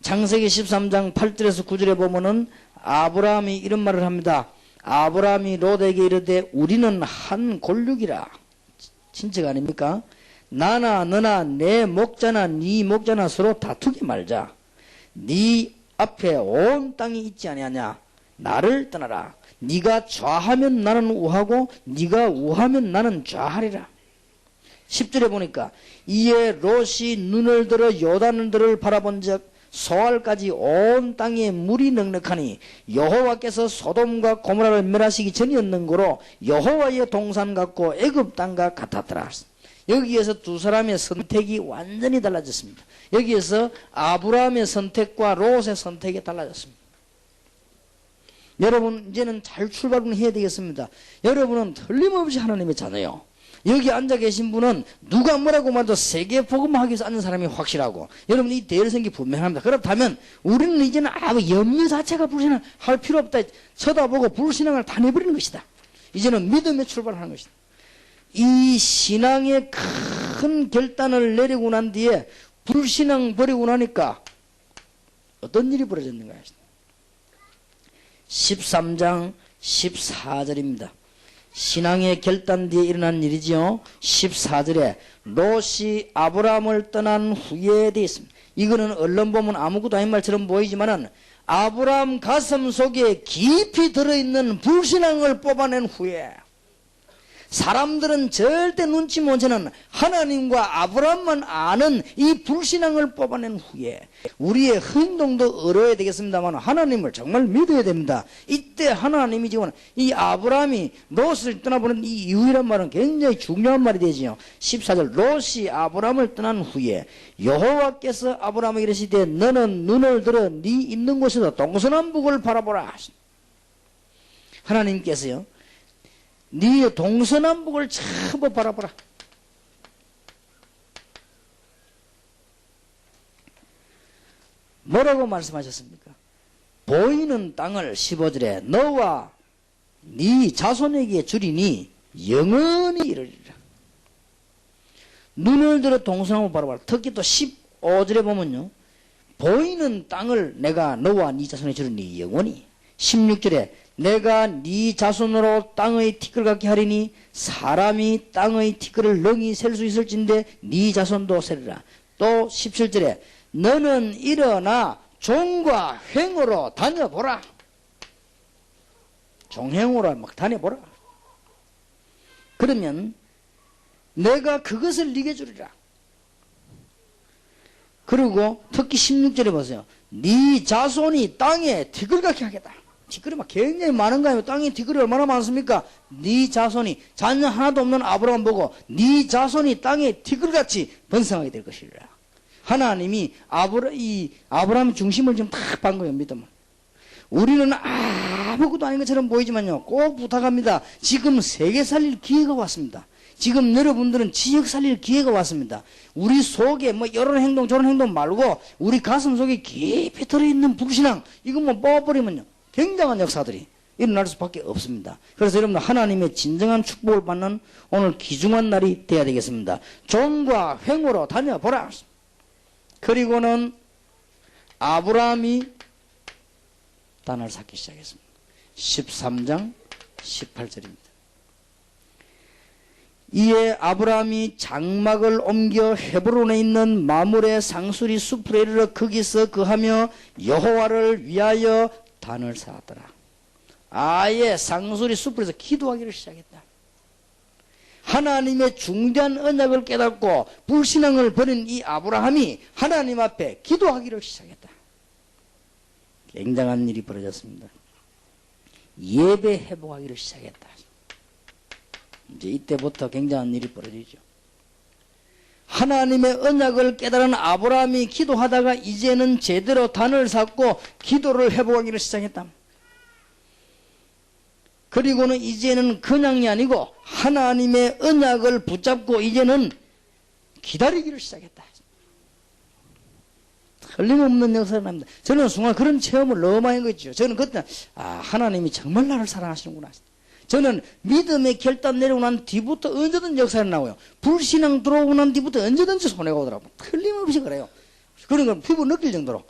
창세기 13장 8절에서 9절에 보면은 아브라함이 이런 말을 합니다. 아브라함이 롯에게 이르되 우리는 한 골육이라. 친척 아닙니까? 나나 너나 내 목자나 네 목자나 서로 다투게 말자. 네 앞에 온 땅이 있지 아니하냐. 나를 떠나라. 네가 좌하면 나는 우하고 네가 우하면 나는 좌하리라. 10절에 보니까 이에 롯이 눈을 들어 요단들을 바라본즉 소알까지 온 땅에 물이 넉넉하니 여호와께서 소돔과 고모라를 멸하시기 전이었는고로 여호와의 동산 같고 애굽 땅과 같았더라. 여기에서 두 사람의 선택이 완전히 달라졌습니다. 여기에서 아브라함의 선택과 롯의 선택이 달라졌습니다. 여러분 이제는 잘 출발을 해야 되겠습니다. 여러분은 틀림없이 하나님의 자녀요. 여기 앉아 계신 분은 누가 뭐라고 말해도 세계 복음하기 위해서 앉은 사람이 확실하고 여러분 이 대열성이 분명합니다. 그렇다면 우리는 이제는 아무 염려 자체가 불신앙 할 필요 없다. 쳐다보고 불신앙을 다 내버리는 것이다. 이제는 믿음에 출발하는 것이다. 이 신앙의 큰 결단을 내리고 난 뒤에 불신앙 버리고 나니까 어떤 일이 벌어졌는가? 13장 14절입니다. 신앙의 결단 뒤에 일어난 일이지요. 14절에 롯이 아브라함을 떠난 후에 되어 있습니다. 이거는 언론 보면 아무것도 아닌 말처럼 보이지만은 아브라함 가슴 속에 깊이 들어있는 불신앙을 뽑아낸 후에 사람들은 절대 눈치 못 채는 하나님과 아브라함만 아는 이 불신앙을 뽑아낸 후에 우리의 행동도 어려야 되겠습니다만 하나님을 정말 믿어야 됩니다. 이때 하나님이 지금 이 아브라함이 롯을 떠나보낸 이 이유란 말은 굉장히 중요한 말이 되지요. 14절 롯이 아브라함을 떠난 후에 여호와께서 아브라함에게 이르시되 너는 눈을 들어 네 있는 곳에서 동서남북을 바라보라. 하나님께서요. 네 동서남북을 전부 바라보라. 뭐라고 말씀하셨습니까? 보이는 땅을 15절에 너와 네 자손에게 주리니 영원히 이르리라. 눈을 들어 동서남북을 바라보라. 특히 또 15절에 보면요. 보이는 땅을 내가 너와 네 자손에게 주리니 영원히. 16절에 내가 네 자손으로 땅의 티끌 같게 하리니 사람이 땅의 티끌을 능히 셀 수 있을진데 네 자손도 세리라. 또 17절에 너는 일어나 종과 횡으로 다녀보라. 종행으로 막 다녀보라. 그러면 내가 그것을 네게 주리라. 그리고 특히 16절에 보세요. 네 자손이 땅에 티끌같게 하겠다. 티끌이 막 굉장히 많은 거예요. 땅에 티끌이 얼마나 많습니까? 네 자손이, 자녀 하나도 없는 아브라함 보고 네 자손이 땅에 티끌같이 번성하게 될 것이라. 하나님이 아브라함의 중심을 좀 탁 반 거예요. 믿음을. 우리는 아무것도 아닌 것처럼 보이지만요, 꼭 부탁합니다. 지금 세계 살릴 기회가 왔습니다. 지금 여러분들은 지역 살릴 기회가 왔습니다. 우리 속에 뭐 이런 행동 저런 행동 말고 우리 가슴 속에 깊이 들어있는 불신앙, 이거 뭐 뽑아버리면요 굉장한 역사들이 일어날 수밖에 없습니다. 그래서 여러분, 하나님의 진정한 축복을 받는 오늘 귀중한 날이 되어야 되겠습니다. 종과 횡으로 다녀보라. 그리고는 아브라함이 단을 쌓기 시작했습니다. 13장 18절입니다. 이에 아브라함이 장막을 옮겨 헤브론에 있는 마물의 상수리 숲에 이르러 거기서 거하며 여호와를 위하여 단을 쌓았더라. 아예 상수리 숲에서 기도하기를 시작했다. 하나님의 중대한 언약을 깨닫고 불신앙을 버린 이 아브라함이 하나님 앞에 기도하기를 시작했다. 굉장한 일이 벌어졌습니다. 예배 회복하기를 시작했다. 이제 이때부터 굉장한 일이 벌어지죠. 하나님의 언약을 깨달은 아브라함이 기도하다가 이제는 제대로 단을 쌓고 기도를 회복하기를 시작했다. 그리고는 이제는 그냥이 아니고 하나님의 언약을 붙잡고 이제는 기다리기를 시작했다. 틀림없는 역사가 납니다. 저는 순간 그런 체험을 너무 많이 했죠. 저는 그때 하나님이 정말 나를 사랑하시는구나. 저는 믿음의 결단 내리고 난 뒤부터 언제든지 역사가 나와요. 불신앙 들어오고 난 뒤부터 언제든지 손해가 오더라고요. 틀림없이 그래요. 그런 걸 피부 느낄 정도로.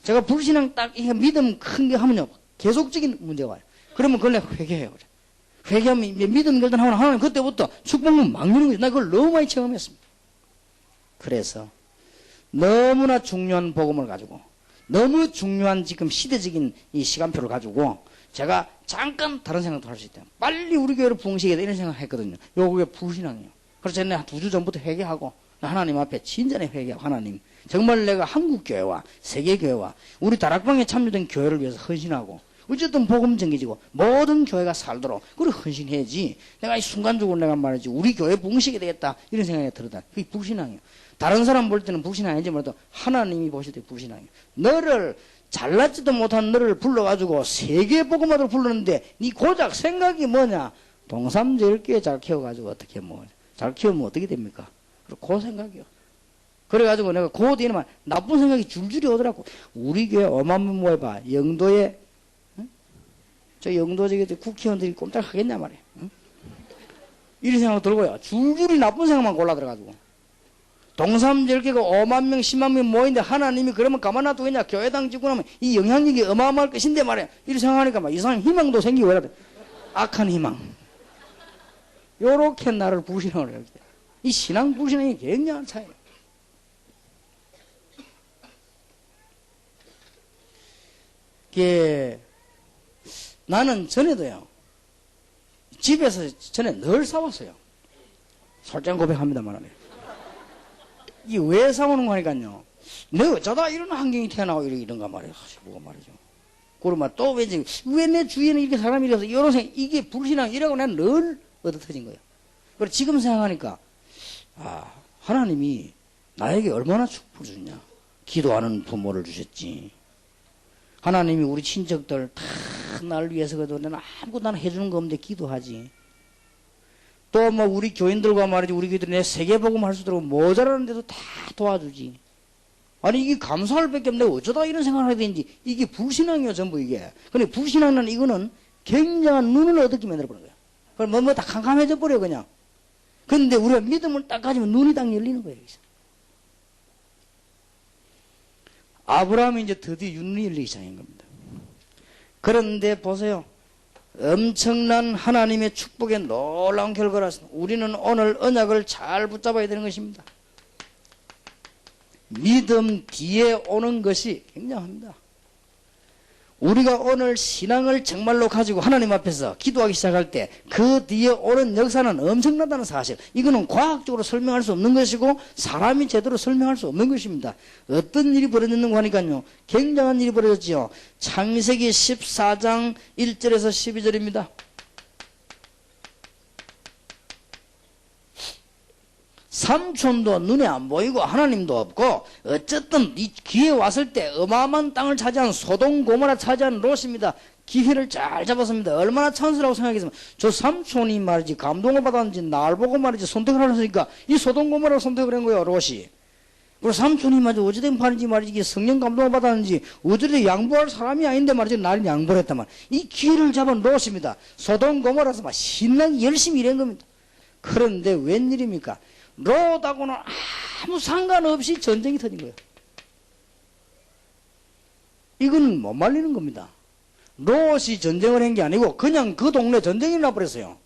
제가 불신앙 딱 믿음 큰 게 하면요 계속적인 문제가 와요. 그러면 그걸 내가 회개해요. 회개하면 믿음 결단하고 하나님 그때부터 축복은 막 누는 거죠. 나 그걸 너무 많이 체험했습니다. 그래서 너무나 중요한 복음을 가지고 너무 중요한 지금 시대적인 이 시간표를 가지고 제가 잠깐 다른 생각도 할 수 있대요. 빨리 우리 교회를 부흥시켜야 돼 이런 생각을 했거든요. 요게 불신앙이에요. 그래서 내가 2주 전부터 회개하고 하나님 앞에 진전에 회개하고 하나님 정말 내가 한국교회와 세계교회와 우리 다락방에 참여된 교회를 위해서 헌신하고 어쨌든 복음 전개지고 모든 교회가 살도록 그걸 헌신해야지 내가 이 순간적으로 내가 말이지 우리 교회 부흥시켜야 되겠다 이런 생각이 들었다. 그게 불신앙이에요. 다른 사람 볼 때는 불신앙이 아니지 몰라도 하나님이 보실 때 불신앙이에요. 너를 잘났지도 못한 너를 불러가지고 세계복음화를 불렀는데 네 고작 생각이 뭐냐? 동삼제일교회 잘 키워가지고 어떻게 잘 키우면 어떻게 됩니까? 그 생각이요. 그래가지고 내가 그 뒤에는 막 나쁜 생각이 줄줄이 오더라고. 우리 교회 어마어마 모여봐. 영도에 저 영도 저기 국회의원들이 꼼짝하겠냐 말이야. 응? 이런 생각 들고요. 줄줄이 나쁜 생각만 골라 들어가지고. 동삼절교가 5만 명, 10만 명 모이는데 하나님이 그러면 가만 놔두겠냐? 교회당 짓고 나면 이 영향력이 어마어마할 것인데 말이야. 이렇게 생각하니까 막 이상한 희망도 생기고 이래. 악한 희망. 요렇게 나를 불신앙을 해요. 이 신앙 불신앙이 굉장한 차이예요. 나는 전에도요. 집에서 전에 늘 싸웠어요. 솔직한 고백합니다 말하면. 이 왜 싸우는 거니까요. 내가 어쩌다 이런 환경이 태어나고 이런가 말이야. 뭐가 말이죠. 그러면 또 왠지 왜 내 주위에는 이렇게 사람이 이래서 이런 생각, 이게 불신앙이라고 난 늘 얻어터진 거예요. 그래서 지금 생각하니까 하나님이 나에게 얼마나 축복을 주냐. 기도하는 부모를 주셨지. 하나님이 우리 친척들 다 나를 위해서 그래도 나는 아무것도 나는 해주는 거 없는데 기도하지. 또 뭐 우리 교인들과 말이지 우리 교인들이 내 세계복음 할 수 있도록 모자라는데도 다 도와주지. 아니 이게 감사할 밖에 없는데 어쩌다 이런 생각을 하게 되는지 이게 불신앙이에요 전부 이게. 근데 불신앙은 이거는 굉장한 눈을 어둡게 만들어버린 거예요. 그럼 뭐 다 캄캄해져 버려 그냥. 근데 우리가 믿음을 딱 가지면 눈이 딱 열리는 거예요. 여기서. 아브라함이 이제 드디어 눈이 열리기 시작한 겁니다. 그런데 보세요. 엄청난 하나님의 축복에 놀라운 결과라서 우리는 오늘 언약을 잘 붙잡아야 되는 것입니다. 믿음 뒤에 오는 것이 굉장합니다. 우리가 오늘 신앙을 정말로 가지고 하나님 앞에서 기도하기 시작할 때 그 뒤에 오는 역사는 엄청나다는 사실, 이거는 과학적으로 설명할 수 없는 것이고 사람이 제대로 설명할 수 없는 것입니다. 어떤 일이 벌어졌는가 하니까요, 굉장한 일이 벌어졌지요. 창세기 14장 1절에서 12절입니다. 삼촌도 눈에 안 보이고 하나님도 없고 어쨌든 이 기회 왔을 때 어마어마한 땅을 차지한 소돔 고모라 차지한 롯입니다. 기회를 잘 잡았습니다. 얼마나 찬스라고 생각했으면, 저 삼촌이 말이지 감동을 받았는지 날 보고 말이지 선택을 하려니까 이 소돔 고모라를 선택을 한 거예요, 롯이. 그리고 삼촌이 말이지 어찌된 판인지 말이지 성령 감동을 받았는지 어찌된 양보할 사람이 아닌데 말이지 나를 양보를 했단 말이에요. 이 기회를 잡은 롯입니다. 소돔 고모라서 막 신나게 열심히 일한 겁니다. 그런데 웬일입니까? 롯하고는 아무 상관없이 전쟁이 터진 거예요. 이건 못 말리는 겁니다. 롯이 전쟁을 한 게 아니고 그냥 그 동네 전쟁이 일어나버렸어요.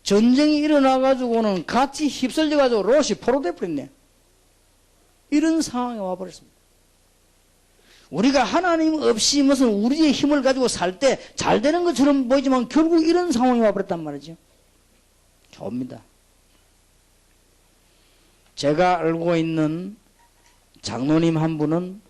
전쟁이 일어나가지고는 같이 휩쓸려가지고 롯이 포로돼 버렸네. 이런 상황에 와버렸습니다. 우리가 하나님 없이 무슨 우리의 힘을 가지고 살 때 잘 되는 것처럼 보이지만 결국 이런 상황이 와버렸단 말이죠. 좋습니다. 제가 알고 있는 장로님 한 분은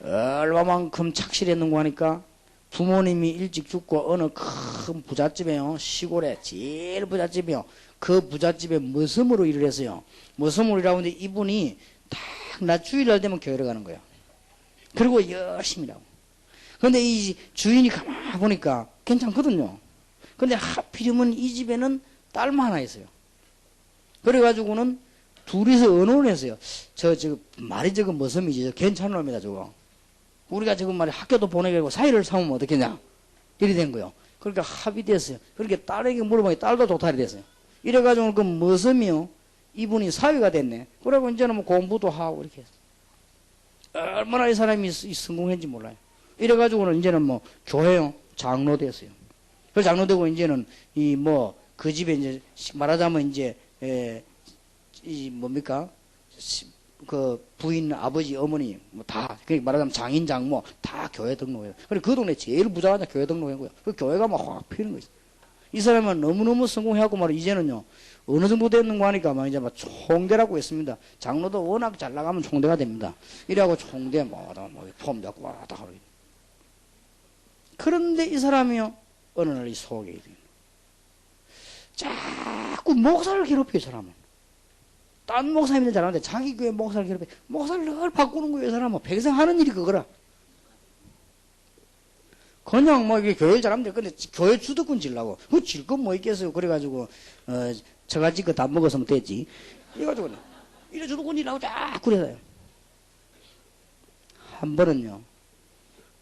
얼마만큼 착실했는가 하니까 부모님이 일찍 죽고 어느 큰 부잣집에요, 시골에 제일 부잣집이요, 그 부잣집에 머슴으로 일을 했어요. 머슴으로 일하고 있는데 이분이 딱 나 주일날 되면 교회를 가는 거예요. 그리고 열심히 일하고. 근데 이 주인이 가만 보니까 괜찮거든요. 근데 하필이면 이 집에는 딸만 하나 있어요. 그래가지고는 둘이서 의논을 했어요. 지금 말이 저거 머슴이지, 괜찮은 놈이다 저거. 우리가 지금 말이 학교도 보내고 사이를 삼으면 어떻겠냐, 이리 된 거요. 그러니까 합의됐어요. 그렇게 딸에게 물어보니 딸도 도탈이 됐어요. 이래가지고 그 머슴이요, 이분이 사위가 됐네. 그러고 이제는 뭐 공부도 하고 이렇게 했어요. 얼마나 이 사람이 성공했는지 몰라요. 이래가지고는 이제는 뭐 교회요 장로 됐어요. 그 장로 되고 이제는 이 뭐 그 집에 이제 말하자면 이제 이 뭡니까? 그 부인, 아버지, 어머니 뭐 다, 그 말하자면 장인, 장모 다 교회 등록해요. 그래 그 동네 제일 부자가 교회 등록한 거예요. 그 교회가 막 확 피는 거예요. 이 사람은 너무너무 성공해갖고 말이야 이제는요 어느 정도 됐는가 하니까 막 이제 막 총대라고 했습니다. 장로도 워낙 잘 나가면 총대가 됩니다. 이래갖고 총대 뭐 폼 잡고 왔다 하고. 그런데 이 사람이요 어느 날 이 속에 자꾸 목사를 괴롭혀요. 사람은 딴 목사님들 잘하는데 자기 교회 목사를 괴롭혀. 목사를 늘 바꾸는 거예요. 이 사람은 평생 하는 일이 그거라. 그냥 뭐 이게 교회 잘하면 될 건데 교회 주도권 질라고. 그 질 건 뭐 있겠어요. 그래가지고 저가지 거 다 먹었으면 됐지. 이래가지고 이래 주도권 질라고 자꾸 그래서요. 한 번은요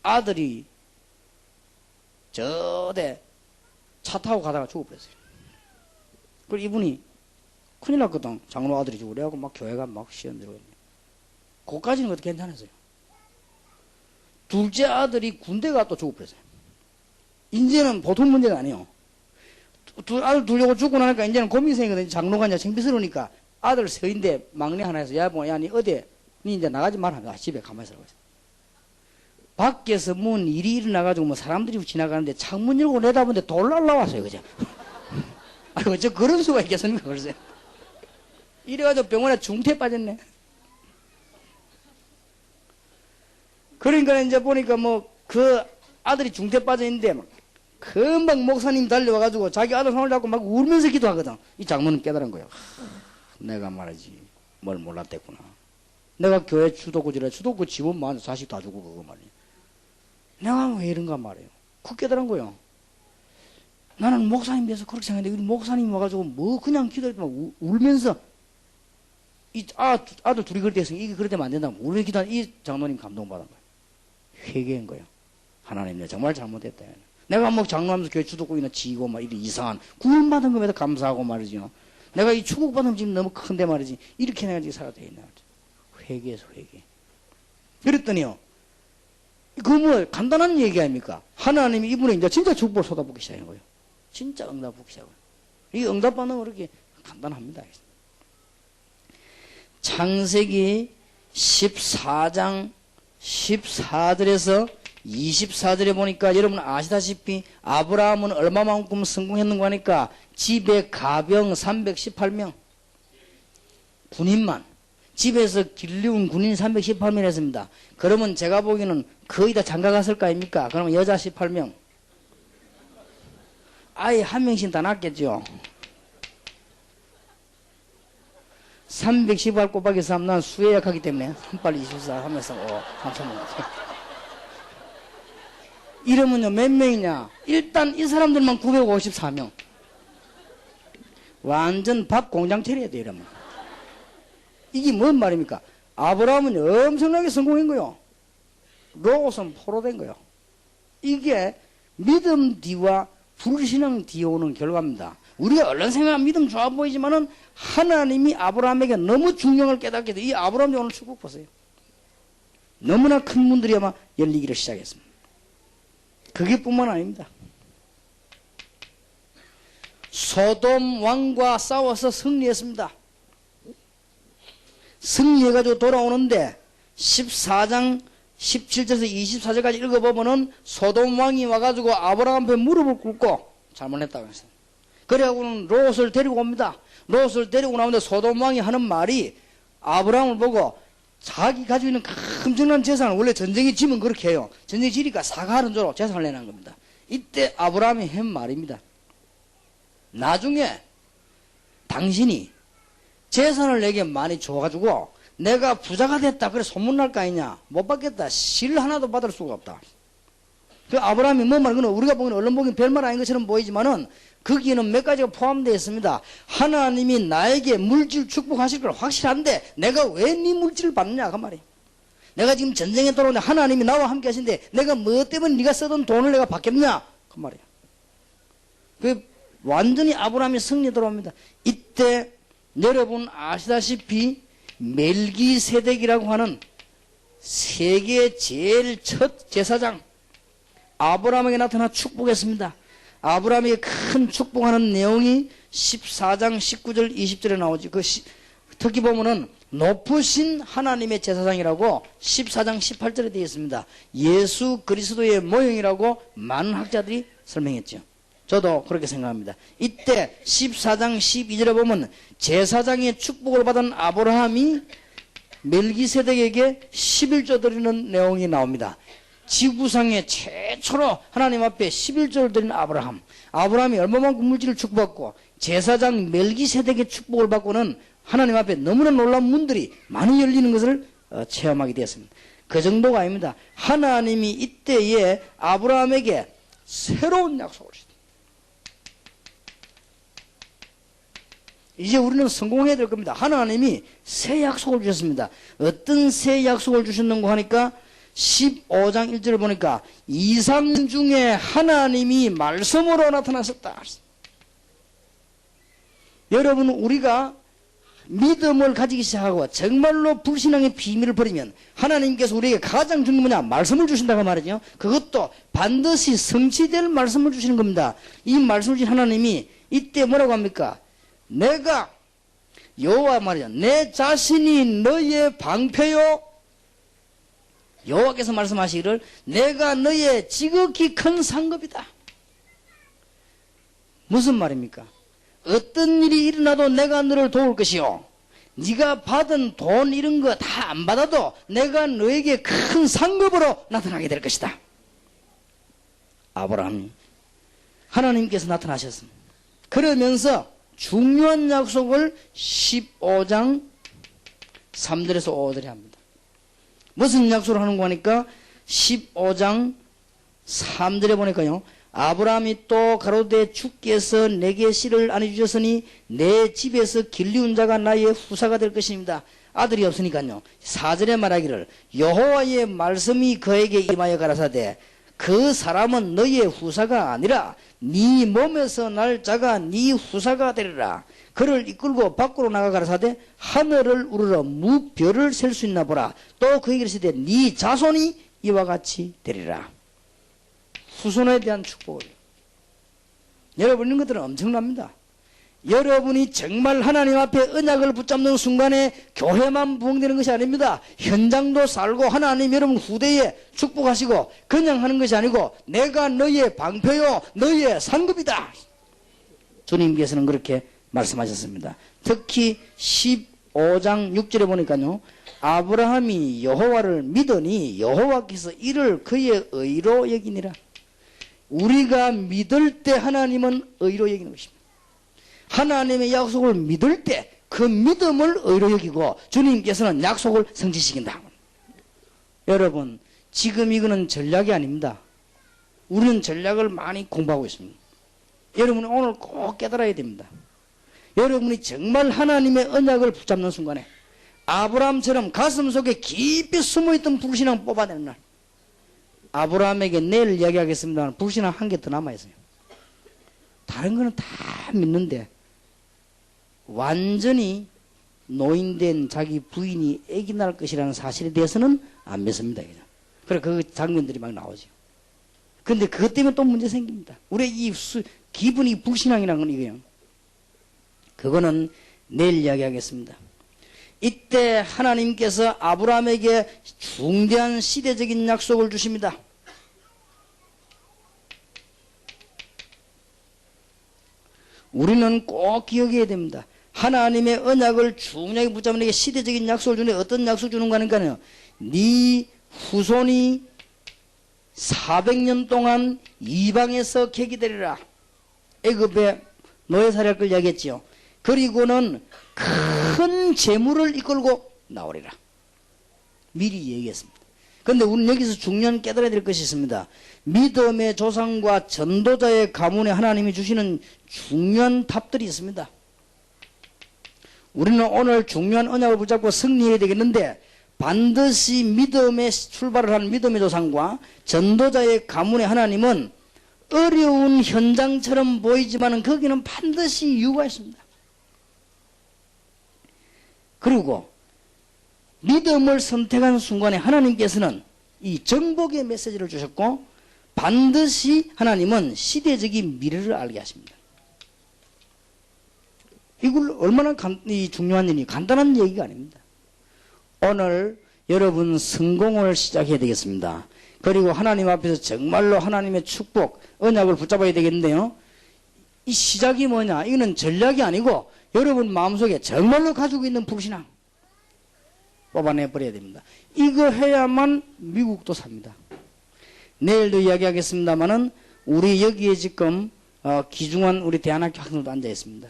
아들이 저대 차 타고 가다가 죽어버렸어요. 그리고 이분이 큰일 났거든. 장로 아들이 죽고 그래갖고 막 교회가 막 시험 들어가요. 그까지는 것도 괜찮았어요. 둘째 아들이 군대가 또 죽어버렸어요. 이제는 보통 문제가 아니에요. 아들 둘려고 죽고 나니까 이제는 고민이 생기거든요. 장로가 이제 창피스러우니까 아들 셋인데 막내 하나 해서 야 니 어디 니 이제 나가지 마라. 집에 가만히 있으라고 했어요. 밖에서 뭔 일이 일어나가지고 뭐 사람들이 지나가는데 창문 열고 내다보는데 돌 날라왔어요. 그죠? 아이고 저 그런 수가 있겠습니까? 글쎄. 이래가지고 병원에 중태에 빠졌네. 그러니까 이제 보니까 뭐 그 아들이 중태에 빠져있는데 막 금방 목사님 달려와가지고 자기 아들 손을 잡고 막 울면서 기도하거든. 이 장모는 깨달은 거예요. 내가 말이지 뭘 몰랐댔구나. 내가 교회 주도구지라 주도구 집은 많아 자식 다 주고 그거 말이야. 내가 왜 이런가 말이에요. 그 깨달은 거예요. 나는 목사님 돼서 그렇게 생각했는데 목사님 와가지고 뭐 그냥 기도했더만 울면서 이 아들 둘이 그렇게 했으니 이게 그렇게 되면 안 된다고 울면서 기도한 이 장로님 감동받은 거예요. 회개한 거예요. 하나님 내가 정말 잘못했다. 내가 뭐 장로하면서 교회 주도국이나 지고 막 이런 이상한 구원받은 것에도 감사하고 말이죠. 내가 이 축복받은 지금 너무 큰데 말이지 이렇게 내가 지금 살아도 있나 회개해서 회개. 그랬더니요 그 뭐 간단한 얘기 아닙니까? 하나님이 이분에 이제 진짜 축복을 쏟아붓기 시작한 거예요. 진짜 응답받기 시작한 거예요. 이 응답받는 거 그렇게 간단합니다. 창세기 14장 14절에서 24절에 보니까 여러분 아시다시피 아브라함은 얼마만큼 성공했는가 하니까 집에 가병 318명, 군인만 집에서 길리운 군인 318명 했습니다. 그러면 제가 보기에는 거의 다 장가 갔을 거 아닙니까? 그러면 여자 18명, 아예 한 명씩 다 낳겠죠. 318 곱하기 3, 난 수에 약하기 때문에 38, 24 하면서 3,000명. 이러면요 몇 명이냐? 일단 이 사람들만 954명. 완전 밥 공장 차려야 돼 이러면. 이게 뭔 말입니까? 아브라함은 엄청나게 성공한 거요. 롯은 포로된 거요. 이게 믿음 뒤와 불신앙 뒤에 오는 결과입니다. 우리가 얼른 생각하면 믿음 좋아 보이지만은 하나님이 아브라함에게 너무 중요한 걸 깨닫게 돼. 이 아브라함이 오늘 축복 보세요. 너무나 큰 문들이 아마 열리기를 시작했습니다. 그게 뿐만 아닙니다. 소돔 왕과 싸워서 승리했습니다. 승리해가지고 돌아오는데 14장 17절에서 24절까지 읽어보면은 소돔 왕이 와가지고 아브라함 앞에 무릎을 꿇고 잘못했다고 했어요. 그래가지고는 롯을 데리고 옵니다. 롯을 데리고 나오는데 소돔 왕이 하는 말이 아브라함을 보고 자기 가지고 있는 엄청난 재산을, 원래 전쟁이 지면 그렇게 해요. 전쟁이 지니까 사과하는 조로 재산을 내는 겁니다. 이때 아브라함이 한 말입니다. 나중에 당신이 재산을 내게 많이 줘가지고 내가 부자가 됐다 그래 소문날 거 아니냐? 못 받겠다. 실 하나도 받을 수가 없다. 그 아브라함이 뭔 말이야? 우리가 보기에는 얼른 보기엔 별말 아닌 것처럼 보이지만은 거기에는 몇 가지가 포함되어 있습니다. 하나님이 나에게 물질 축복하실 걸 확실한데 내가 왜 네 물질을 받느냐 그 말이에요. 내가 지금 전쟁에 돌아오는데 하나님이 나와 함께 하신데 내가 뭐 때문에 네가 쓰던 돈을 내가 받겠느냐 그 말이에요. 그 완전히 아브라함이 승리 들어옵니다. 이때 여러분 아시다시피 멜기세덱이라고 하는 세계 제일 첫 제사장 아브라함에게 나타나 축복했습니다. 아브라함에게 큰 축복하는 내용이 14장 19절 20절에 나오지. 특히 보면은 높으신 하나님의 제사장이라고 14장 18절에 되어 있습니다. 예수 그리스도의 모형이라고 많은 학자들이 설명했죠. 저도 그렇게 생각합니다. 이때 14장 12절에 보면 제사장의 축복을 받은 아브라함이 멜기세덱에게 11조 드리는 내용이 나옵니다. 지구상에 최초로 하나님 앞에 11조를 드린 아브라함. 아브라함이 얼마만큼 물질을 축복받고 제사장 멜기세덱의 축복을 받고는 하나님 앞에 너무나 놀라운 문들이 많이 열리는 것을 체험하게 되었습니다. 그 정도가 아닙니다. 하나님이 이때에 아브라함에게 새로운 약속을 주셨습니다. 이제 우리는 성공해야 될 겁니다. 하나님이 새 약속을 주셨습니다. 어떤 새 약속을 주셨는가 하니까 15장 1절을 보니까 이상 중에 하나님이 말씀으로 나타나셨다. 여러분 우리가 믿음을 가지기 시작하고 정말로 불신앙의 비밀을 버리면 하나님께서 우리에게 가장 중요한 뭐냐? 말씀을 주신다고 말이죠. 그것도 반드시 성취될 말씀을 주시는 겁니다. 이 말씀을 주신 하나님이 이때 뭐라고 합니까? 내가 여호와 말이야. 내 자신이 너의 방패요. 여호와께서 말씀하시기를 내가 너의 지극히 큰 상급이다. 무슨 말입니까? 어떤 일이 일어나도 내가 너를 도울 것이요. 네가 받은 돈 이런 거 다 안 받아도 내가 너에게 큰 상급으로 나타나게 될 것이다. 아브라함이 하나님께서 나타나셨습니다. 그러면서 중요한 약속을 15장 3절에서 5절에 합니다. 무슨 약속을 하는가 하니까 15장 3절에 보니까요. 아브라함이 또 가로되 주께서 내게 씨를 안 해주셨으니 내 집에서 길리운 자가 나의 후사가 될 것입니다. 아들이 없으니까요. 4절에 말하기를 여호와의 말씀이 그에게 임하여 가라사대 그 사람은 너의 후사가 아니라 네 몸에서 날 자가 네 후사가 되리라. 그를 이끌고 밖으로 나가 가라사대 하늘을 우러러 무별을 셀 수 있나 보라. 또 그에게 이르시되 네 자손이 이와 같이 되리라. 후손에 대한 축복을. 여러분 이런 것들은 엄청납니다. 여러분이 정말 하나님 앞에 언약을 붙잡는 순간에 교회만 부흥되는 것이 아닙니다. 현장도 살고 하나님 여러분 후대에 축복하시고 그냥 하는 것이 아니고 내가 너희의 방패요 너희의 상급이다. 주님께서는 그렇게 말씀하셨습니다. 특히 15장 6절에 보니까요. 아브라함이 여호와를 믿으니 여호와께서 이를 그의 의로 여기니라. 우리가 믿을 때 하나님은 의로 여기는 것입니다. 하나님의 약속을 믿을 때 그 믿음을 의로 여기고 주님께서는 약속을 성취시킨다. 여러분 지금 이거는 전략이 아닙니다. 우리는 전략을 많이 공부하고 있습니다. 여러분은 오늘 꼭 깨달아야 됩니다. 여러분이 정말 하나님의 언약을 붙잡는 순간에 아브라함처럼 가슴속에 깊이 숨어있던 불신앙 뽑아내는 날, 아브라함에게 내일 이야기하겠습니다만 불신앙 한 개 더 남아있어요. 다른 거는 다 믿는데 완전히 노인된 자기 부인이 아기 낳을 것이라는 사실에 대해서는 안 믿습니다. 그래 그 장면들이 막 나오죠. 근데 그것 때문에 또 문제 생깁니다. 우리 이 기분이 불신앙이라는 건 이거예요. 그거는 내일 이야기하겠습니다. 이때 하나님께서 아브라함에게 중대한 시대적인 약속을 주십니다. 우리는 꼭 기억해야 됩니다. 하나님의 언약을 중요하게 붙잡는 게 시대적인 약속을 주는데 어떤 약속 주는가 하니까요. 네 후손이 400년 동안 이방에서 계기되리라. 애굽에 노예살이할 걸 이야기했지요. 그리고는 큰 재물을 이끌고 나오리라. 미리 얘기했습니다. 그런데 우리는 여기서 중요한 깨달아야 될 것이 있습니다. 믿음의 조상과 전도자의 가문에 하나님이 주시는 중요한 답들이 있습니다. 우리는 오늘 중요한 언약을 붙잡고 승리해야 되겠는데 반드시 믿음의 출발을 하는 믿음의 조상과 전도자의 가문의 하나님은 어려운 현장처럼 보이지만 거기는 반드시 이유가 있습니다. 그리고 믿음을 선택한 순간에 하나님께서는 이 정복의 메시지를 주셨고 반드시 하나님은 시대적인 미래를 알게 하십니다. 이걸 얼마나 중요한 일이 간단한 얘기가 아닙니다. 오늘 여러분 성공을 시작해야 되겠습니다. 그리고 하나님 앞에서 정말로 하나님의 축복, 언약을 붙잡아야 되겠는데요. 이 시작이 뭐냐? 이거는 전략이 아니고 여러분 마음속에 정말로 가지고 있는 불신앙 뽑아내버려야 됩니다. 이거 해야만 미국도 삽니다. 내일도 이야기하겠습니다만은 우리 여기에 지금 기중한 우리 대안학교 학생들도 앉아 있습니다.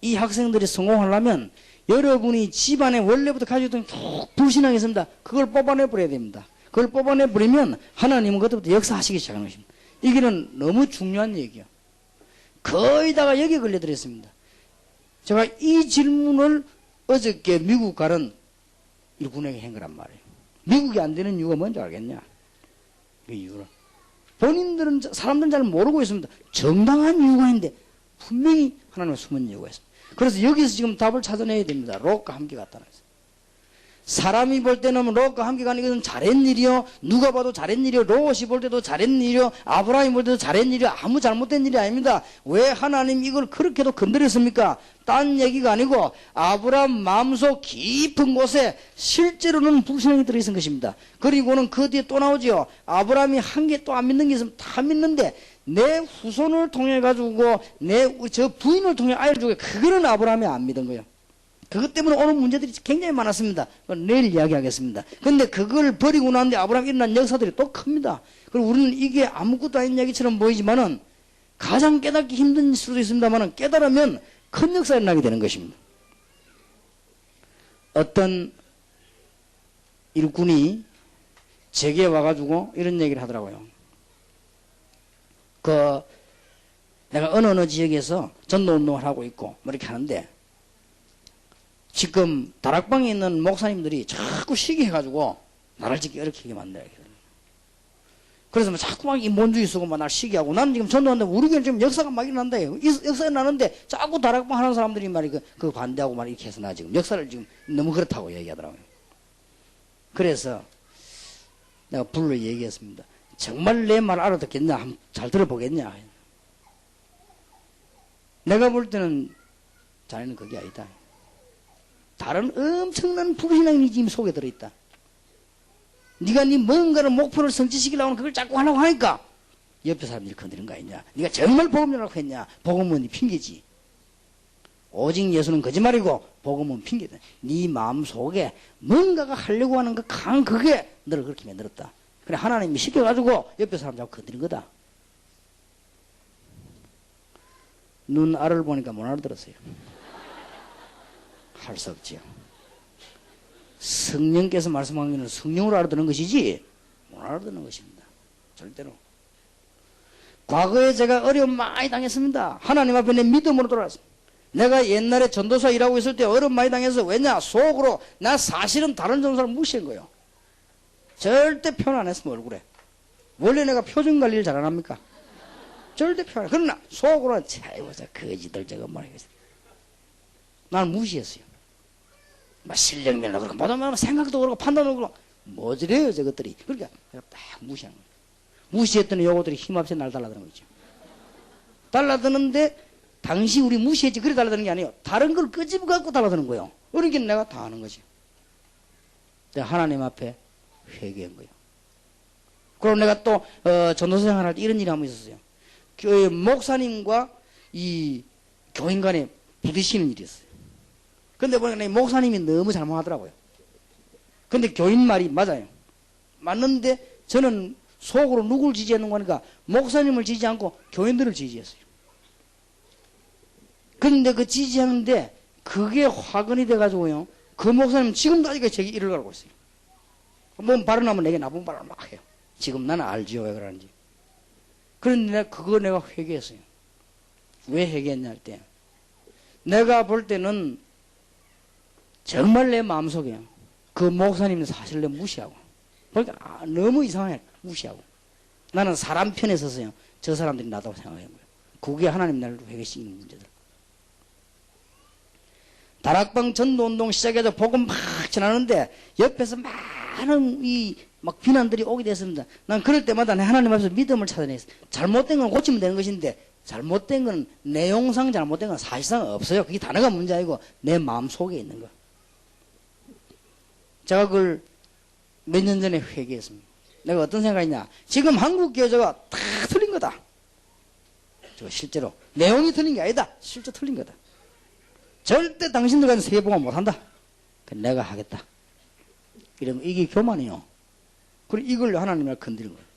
이 학생들이 성공하려면 여러분이 집안에 원래부터 가지고 있던 쭉 불신앙이 있습니다. 그걸 뽑아내버려야 됩니다. 그걸 뽑아내버리면 하나님은 그때부터 역사하시기 시작하는 것입니다. 이게는 너무 중요한 얘기예요. 거의 다가 여기에 걸려들었습니다. 제가 이 질문을 어저께 미국 가는 일꾼에게 한 거란 말이에요. 미국이 안 되는 이유가 뭔지 알겠냐? 그 이유를. 본인들은, 사람들은 잘 모르고 있습니다. 정당한 이유가 있는데 분명히 하나님의 숨은 이유가 있습니다. 그래서 여기서 지금 답을 찾아내야 됩니다. 롯과 함께 갔다는 거죠. 사람이 볼 때는 롯과 함께 가는 것은 잘한 일이요. 누가 봐도 잘한 일이요. 롯이 볼 때도 잘한 일이요. 아브라함이 볼 때도 잘한 일이요. 아무 잘못된 일이 아닙니다. 왜 하나님 이걸 그렇게도 건드렸습니까? 딴 얘기가 아니고 아브라함 마음속 깊은 곳에 실제로는 불신앙이 들어있는 것입니다. 그리고는 그 뒤에 또 나오죠. 아브라함이 한 개 또 안 믿는 게 있으면 다 믿는데 내 후손을 통해 가지고 저 부인을 통해 아이를 주고 그거는 아브라함이 안 믿은 거예요. 그것 때문에 오는 문제들이 굉장히 많았습니다. 내일 이야기하겠습니다. 근데 그걸 버리고 나는데 아브라함이 일어난 역사들이 또 큽니다. 그리고 우리는 이게 아무것도 아닌 이야기처럼 보이지만은 가장 깨닫기 힘든 수도 있습니다만은 깨달으면 큰 역사가 일어나게 되는 것입니다. 어떤 일꾼이 제게 와가지고 이런 얘기를 하더라고요. 내가 어느 지역에서 전도운동을 하고 있고 뭐 이렇게 하는데 지금 다락방에 있는 목사님들이 자꾸 시기 해가지고 나를 짓기 어렵게 만들어요. 그래서 막 자꾸 막 인본주의 쓰고 막 날 시기하고 나는 지금 전도하는데 우리 교회는 지금 역사가 막 일어난다요. 역사가 나는데 자꾸 다락방 하는 사람들이 말이 그 반대하고 말 이렇게 해서 나 지금 역사를 지금 너무 그렇다고 얘기하더라고요. 그래서 내가 불러 얘기했습니다. 정말 내 말 알아듣겠냐? 한번 잘 들어보겠냐? 내가 볼 때는 자네는 그게 아니다. 다른 엄청난 불신앙이 지금 속에 들어있다. 네가 네 뭔가를 목표를 성취시키려고 하면 그걸 자꾸 하려고 하니까 옆에 사람들이 건드리는 거 아니냐. 네가 정말 복음이라고 했냐. 복음은 네 핑계지. 오직 예수는 거짓말이고 복음은 핑계다. 네 마음속에 뭔가가 하려고 하는 그 강한 그게 너를 그렇게 만들었다. 그래 하나님이 시켜가지고 옆에 사람 자꾸 건드린 거다. 눈 알을 보니까 못 알아들었어요. 할 수 없지요. 성령께서 말씀하는 것은 성령으로 알아듣는 것이지 못 알아듣는 것입니다. 절대로. 과거에 제가 어려움 많이 당했습니다. 하나님 앞에 내 믿음으로 돌아왔습니다. 내가 옛날에 전도사 일하고 있을 때 어려움 많이 당해서 왜냐? 속으로 나 사실은 다른 전도사를 무시한 거예요. 절대 표현 안 했으면 얼굴에. 원래 내가 표정 관리를 잘 안 합니까? 절대 표현 안 해. 그러나 속으로는 아이고 저 거지들 저거 말이겠어. 나는 무시했어요. 막 실력면도 그렇고 뭐든 생각도 그렇고 판단도 그렇고 뭐지래요 저것들이. 그러니까 내가 딱 무시한 거예요. 무시했더니 요거들이 힘없이 날 달라드는 거죠. 달라드는데 당시 우리 무시했지 그래 달라드는 게 아니에요. 다른 걸 끄집어 갖고 달라드는 거예요. 그러니까 내가 다 하는 거지. 내가 하나님 앞에 회개한 거예요. 그럼 내가 또 전도사 생활할 때 이런 일이 한번 있었어요. 교회 목사님과 이 교인 간에 부딪히는 일이 있어요. 근데 보니까 목사님이 너무 잘못하더라고요. 근데 교인 말이 맞아요. 맞는데 저는 속으로 누굴 지지하는 거니까 목사님을 지지하지 않고 교인들을 지지했어요. 근데 그 지지하는데 그게 화근이 돼가지고요. 그 목사님은 지금도 아직까지 제게 일을 가고 있어요. 뭐 발언하면 내게 나쁜 발언을 막 해요. 지금 나는 알지요 왜 그러는지. 그런데 내가 회개했어요. 왜 회개했냐 할 때 내가 볼 때는 정말 내 마음속에 그 목사님은 사실 내 무시하고 그러니까 너무 이상해 무시하고 나는 사람 편에 서서요 저 사람들이 나다고 생각한 거예요. 그게 하나님 나를 회개시키는 문제들. 다락방 전도운동 시작해서 복음 막 전하는데 옆에서 많은 막 비난들이 오게 됐습니다. 난 그럴 때마다 하나님 앞에서 믿음을 찾아냈어요. 잘못된 건 고치면 되는 것인데 잘못된 건 내용상 잘못된 건 사실상 없어요. 그게 단어가 문제 아니고 내 마음 속에 있는 거. 제가 그걸 몇 년 전에 회개했습니다. 내가 어떤 생각이냐. 지금 한국 교회가 다 틀린 거다. 저 실제로 내용이 틀린 게 아니다. 실제 틀린 거다. 절대 당신들 같은 세계복음 못한다. 내가 하겠다. 이러면 이게 교만이요. 그리고 이걸 하나님을 건드리는 거예요.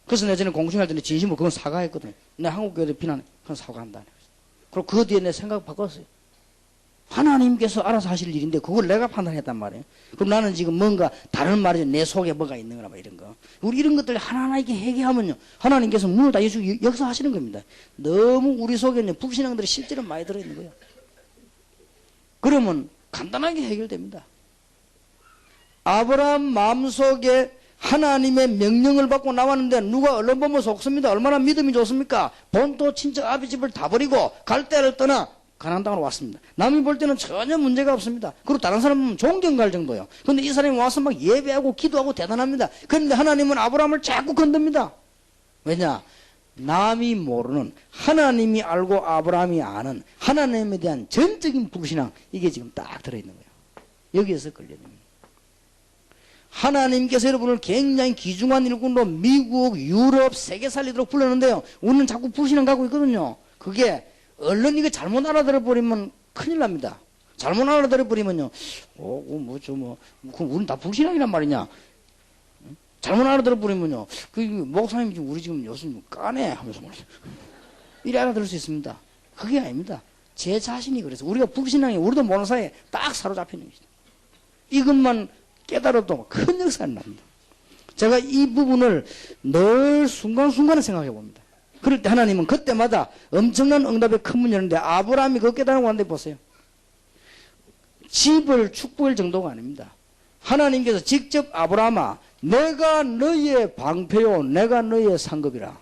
그래서 내가 전에 공중할 때는 진심으로 그건 사과했거든요. 내가 한국교회들 비난해. 그건 사과한다. 그리고 그 뒤에 내 생각 바꿨어요. 하나님께서 알아서 하실 일인데 그걸 내가 판단했단 말이에요. 그럼 나는 지금 뭔가 다른 말이죠. 내 속에 뭐가 있는 거나 뭐 이런 거. 우리 이런 것들 하나하나 이렇게 해결하면요. 하나님께서 문을 다 역사하시는 겁니다. 너무 우리 속에는 불신앙들이 실제로 많이 들어있는 거예요. 그러면 간단하게 해결됩니다. 아브라함 마음속에 하나님의 명령을 받고 나왔는데 누가 얼른 보면 속습니다. 얼마나 믿음이 좋습니까? 본토 친척 아비 집을 다 버리고 갈대를 떠나 가나안 땅으로 왔습니다. 남이 볼 때는 전혀 문제가 없습니다. 그리고 다른 사람은 존경갈 정도요. 그런데 이 사람이 와서 막 예배하고 기도하고 대단합니다. 그런데 하나님은 아브라함을 자꾸 건듭니다. 왜냐? 남이 모르는 하나님이 알고 아브라함이 아는 하나님에 대한 전적인 불신앙 이게 지금 딱 들어있는 거예요. 여기에서 걸려듭니다. 하나님께서 여러분을 굉장히 귀중한 일꾼으로 미국, 유럽, 세계 살리도록 불렀는데요. 우리는 자꾸 불신앙 갖고 있거든요. 그게 얼른 이거 잘못 알아들어 버리면 큰일 납니다. 잘못 알아들어 버리면요. 우린 다 불신앙이란 말이냐. 잘못 알아들어 버리면요. 목사님이 지금 우리 지금 요즘 까네 하면서 말이죠. 이래 알아들을 수 있습니다. 그게 아닙니다. 제 자신이 그래서 우리가 불신앙이 우리도 모르는 사이에 딱 사로잡히는 것이다. 이것만 깨달아도 큰 역사가 납니다. 제가 이 부분을 늘 순간순간에 생각해 봅니다. 그럴 때 하나님은 그때마다 엄청난 응답의 큰 문이 열는데 아브라함이 그거 깨달은 건데 보세요. 집을 축복할 정도가 아닙니다. 하나님께서 직접 아브라함아 내가 너희의 방패요 내가 너희의 상급이라.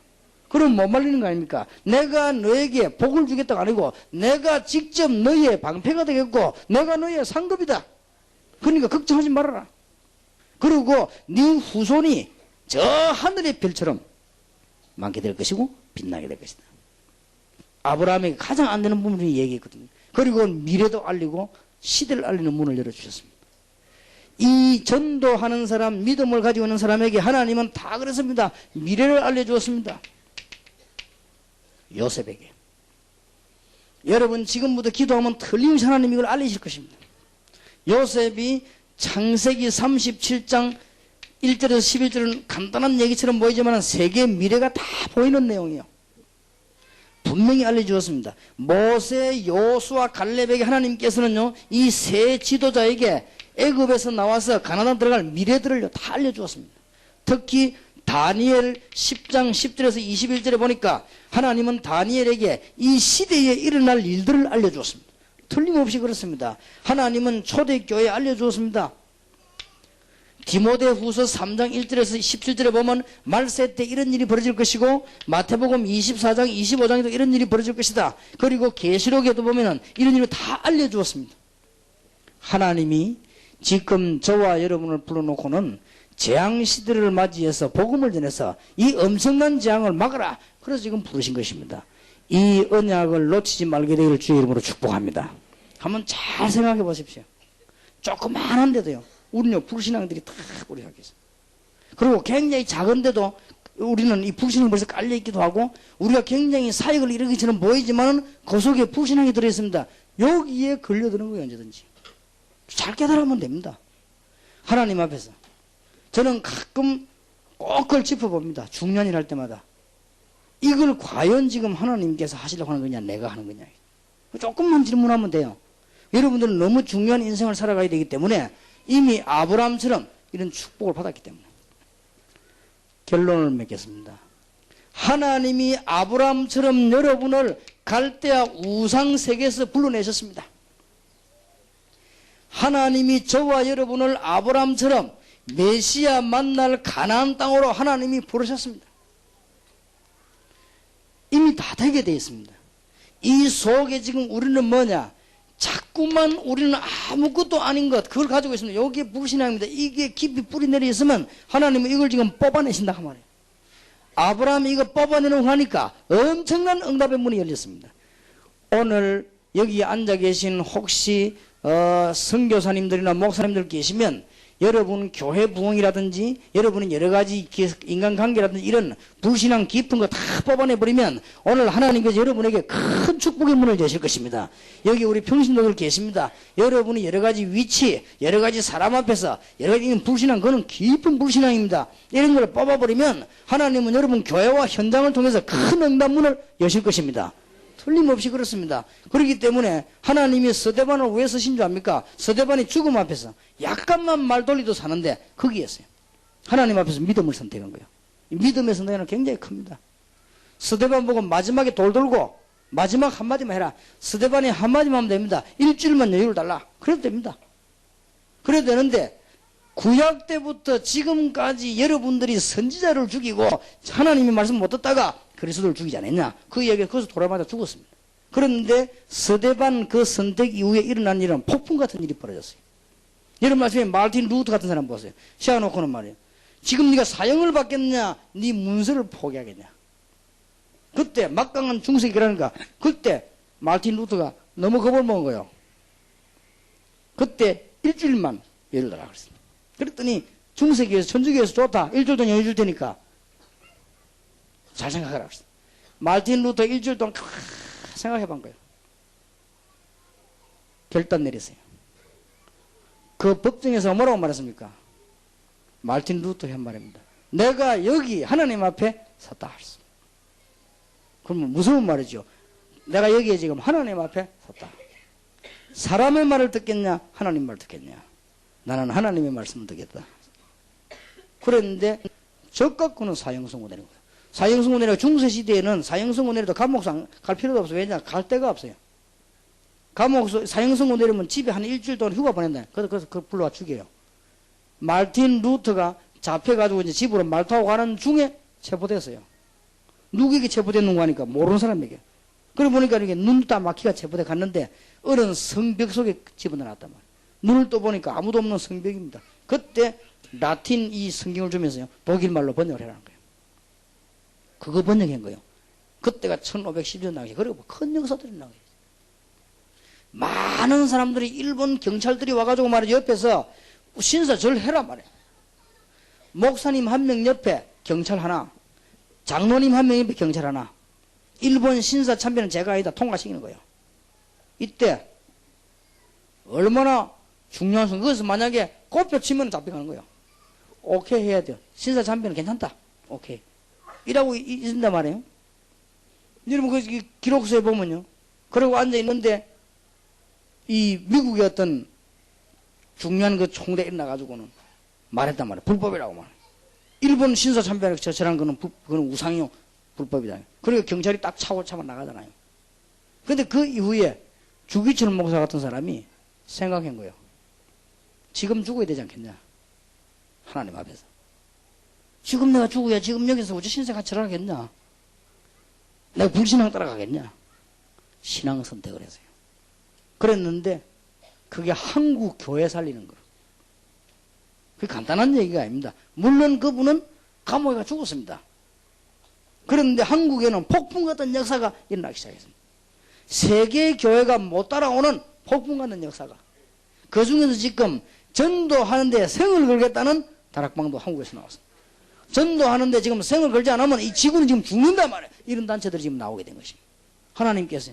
그럼 못 말리는 거 아닙니까? 내가 너에게 복을 주겠다가 아니고 내가 직접 너희의 방패가 되겠고 내가 너희의 상급이다. 그러니까 걱정하지 말아라. 그리고 네 후손이 저 하늘의 별처럼 많게 될 것이고 빛나게 될 것이다. 아브라함에게 가장 안 되는 부분을 얘기했거든요. 그리고 미래도 알리고 시대를 알리는 문을 열어주셨습니다. 이 전도하는 사람, 믿음을 가지고 있는 사람에게 하나님은 다 그랬습니다. 미래를 알려주었습니다. 요셉에게. 여러분 지금부터 기도하면 틀림없이 하나님이 이걸 알리실 것입니다. 요셉이 창세기 37장 1절에서 11절은 간단한 얘기처럼 보이지만 세계의 미래가 다 보이는 내용이에요. 분명히 알려주었습니다. 모세, 요수아, 갈렙에게 하나님께서는요, 이 세 지도자에게 애굽에서 나와서 가나안 들어갈 미래들을요, 다 알려주었습니다. 특히 다니엘 10장 10절에서 21절에 보니까 하나님은 다니엘에게 이 시대에 일어날 일들을 알려주었습니다. 틀림없이 그렇습니다. 하나님은 초대교회에 알려주었습니다. 디모데후서 3장 1절에서 17절에 보면 말세 때 이런 일이 벌어질 것이고 마태복음 24장 25장에도 이런 일이 벌어질 것이다. 그리고 계시록에도 보면 이런 일을 다 알려주었습니다. 하나님이 지금 저와 여러분을 불러놓고는 재앙시대를 맞이해서 복음을 전해서 이 엄청난 재앙을 막아라. 그래서 지금 부르신 것입니다. 이 언약을 놓치지 말게 되기를 주의 이름으로 축복합니다. 한번 잘 생각해 보십시오. 조그만한데도요. 우리는 불신앙들이 다 우리 학교에 있어요. 그리고 굉장히 작은데도 우리는 이 불신앙이 벌써 깔려있기도 하고 우리가 굉장히 사역을 이루기처럼 보이지만 그 속에 불신앙이 들어있습니다. 여기에 걸려드는 거예요. 언제든지. 잘 깨달으면 됩니다. 하나님 앞에서. 저는 가끔 꼭 그걸 짚어봅니다. 중요한 일 할 때마다. 이걸 과연 지금 하나님께서 하시려고 하는 거냐 내가 하는 거냐. 조금만 질문하면 돼요. 여러분들은 너무 중요한 인생을 살아가야 되기 때문에 이미 아브라함처럼 이런 축복을 받았기 때문에. 결론을 맺겠습니다. 하나님이 아브라함처럼 여러분을 갈대아 우상세계에서 불러내셨습니다. 하나님이 저와 여러분을 아브라함처럼 메시아 만날 가나안 땅으로 하나님이 부르셨습니다. 이미 다 되게 되어 있습니다. 이 속에 지금 우리는 뭐냐? 자꾸만 우리는 아무것도 아닌 것 그걸 가지고 있습니다. 여기에 불신앙입니다. 이게 깊이 뿌리 내려 있으면 하나님은 이걸 지금 뽑아내신다 그 말이에요. 아브라함이 이거 뽑아내는 하니까 엄청난 응답의 문이 열렸습니다. 오늘 여기 앉아 계신 혹시 선교사님들이나 목사님들 계시면 여러분 교회 부흥이라든지 여러분은 여러 가지 인간관계라든지 이런 불신앙 깊은 거 다 뽑아내버리면 오늘 하나님께서 여러분에게 큰 축복의 문을 여실 것입니다. 여기 우리 평신도들 계십니다. 여러분이 여러 가지 위치, 여러 가지 사람 앞에서 여러 가지 불신앙, 그거는 깊은 불신앙입니다. 이런 걸 뽑아버리면 하나님은 여러분 교회와 현장을 통해서 큰 응답문을 여실 것입니다. 틀림없이 그렇습니다. 그렇기 때문에 하나님이 스데반을 왜 쓰신 줄 압니까? 스데반이 죽음 앞에서 약간만 말 돌리도 사는데 거기였어요. 하나님 앞에서 믿음을 선택한 거예요. 이 믿음의 선택은 굉장히 큽니다. 스데반 보고 마지막에 돌 돌고 마지막 한마디만 해라. 스데반이 한마디만 하면 됩니다. 일주일만 여유를 달라. 그래도 됩니다. 그래도 되는데 구약 때부터 지금까지 여러분들이 선지자를 죽이고 하나님의 말씀 못 듣다가 그리스도를 죽이지 않았냐. 그 이야기가 거기서 돌아마다 죽었습니다. 그런데 스데반 그 선택 이후에 일어난 일은 폭풍 같은 일이 벌어졌어요. 여러분 말씀에 마르틴 루터 같은 사람 보세요. 세워놓고는 말이에요. 지금 네가 사형을 받겠냐, 네 문서를 포기하겠냐. 그때 막강한 중세기라니까 그때 마르틴 루터가 너무 겁을 먹은 거예요. 그때 일주일만 예를 들어 그랬습니다. 그랬더니 중세기에서 천주교에서 좋다. 일주일 동안 여유 줄 테니까 잘 생각하라 그랬어요. 마르틴 루터 일주일 동안 생각해본 거예요. 결단 내렸어요. 그 법정에서 뭐라고 말했습니까? 마르틴 루터 한 말입니다. 내가 여기 하나님 앞에 섰다 했어. 그러면 무서운 말이죠. 내가 여기에 지금 하나님 앞에 섰다. 사람의 말을 듣겠냐? 하나님 말을 듣겠냐? 나는 하나님의 말씀을 듣겠다. 그랬는데 적갖고는 사형선고되는 거예요. 사형선고되니까 중세시대에는 사형선고내려도 감옥상 갈 필요도 없어요. 왜냐? 갈 데가 없어요. 감옥에서 사형선고 내리면 집에 한 일주일 동안 휴가 보낸다. 그래서 그 불러와 죽여요. 마르틴 루터가 잡혀가지고 이제 집으로 말 타고 가는 중에 체포됐어요. 누구에게 체포됐는가 하니까 모르는 사람에게. 그러고 보니까 이렇게 눈 다 막히가 체포돼 갔는데 어른 성벽 속에 집어넣어놨단 말이에요. 눈을 또 보니까 아무도 없는 성벽입니다. 그때 라틴 이 성경을 주면서요. 독일말로 번역을 해라는 거예요. 그거 번역한 거예요. 그때가 1510년 당시. 그리고 큰 역사들이 나와요. 많은 사람들이 일본 경찰들이 와가지고 말이죠. 옆에서 신사 절 해라 말이야. 목사님 한 명 옆에 경찰 하나, 장로님 한 명 옆에 경찰 하나. 일본 신사 참배는 제가 아니다 통과시키는 거예요. 이때 얼마나 중요한 순간. 그래서 만약에 꼽혀 치면 잡혀가는 거예요. 오케이 해야 돼요. 신사 참배는 괜찮다. 오케이. 이라고 있는단 말이에요. 여러분 그 기록서에 보면요. 그러고 앉아 있는데 이 미국의 어떤 중요한 그 총대 일어나가지고는 말했단 말이에요. 불법이라고 말해요. 일본 신사 참배를 저처럼 그거는 우상이요. 불법이다. 그리고 경찰이 딱 차고 차고 나가잖아요. 근데 그 이후에 주기철 목사 같은 사람이 생각한 거예요. 지금 죽어야 되지 않겠냐. 하나님 앞에서. 지금 내가 죽어야 지금 여기서 어째 신세 같이 하겠냐. 내가 불신앙 따라가겠냐. 신앙 선택을 했어요. 그랬는데 그게 한국 교회 살리는 거. 그게 간단한 얘기가 아닙니다. 물론 그분은 감옥에 가 죽었습니다. 그런데 한국에는 폭풍 같은 역사가 일어나기 시작했습니다. 세계 교회가 못 따라오는 폭풍 같은 역사가. 그 중에서 지금 전도하는데 생을 걸겠다는 다락방도 한국에서 나왔습니다. 전도하는데 지금 생을 걸지 않으면 이 지구는 지금 죽는단 말이에요. 이런 단체들이 지금 나오게 된 것입니다. 하나님께서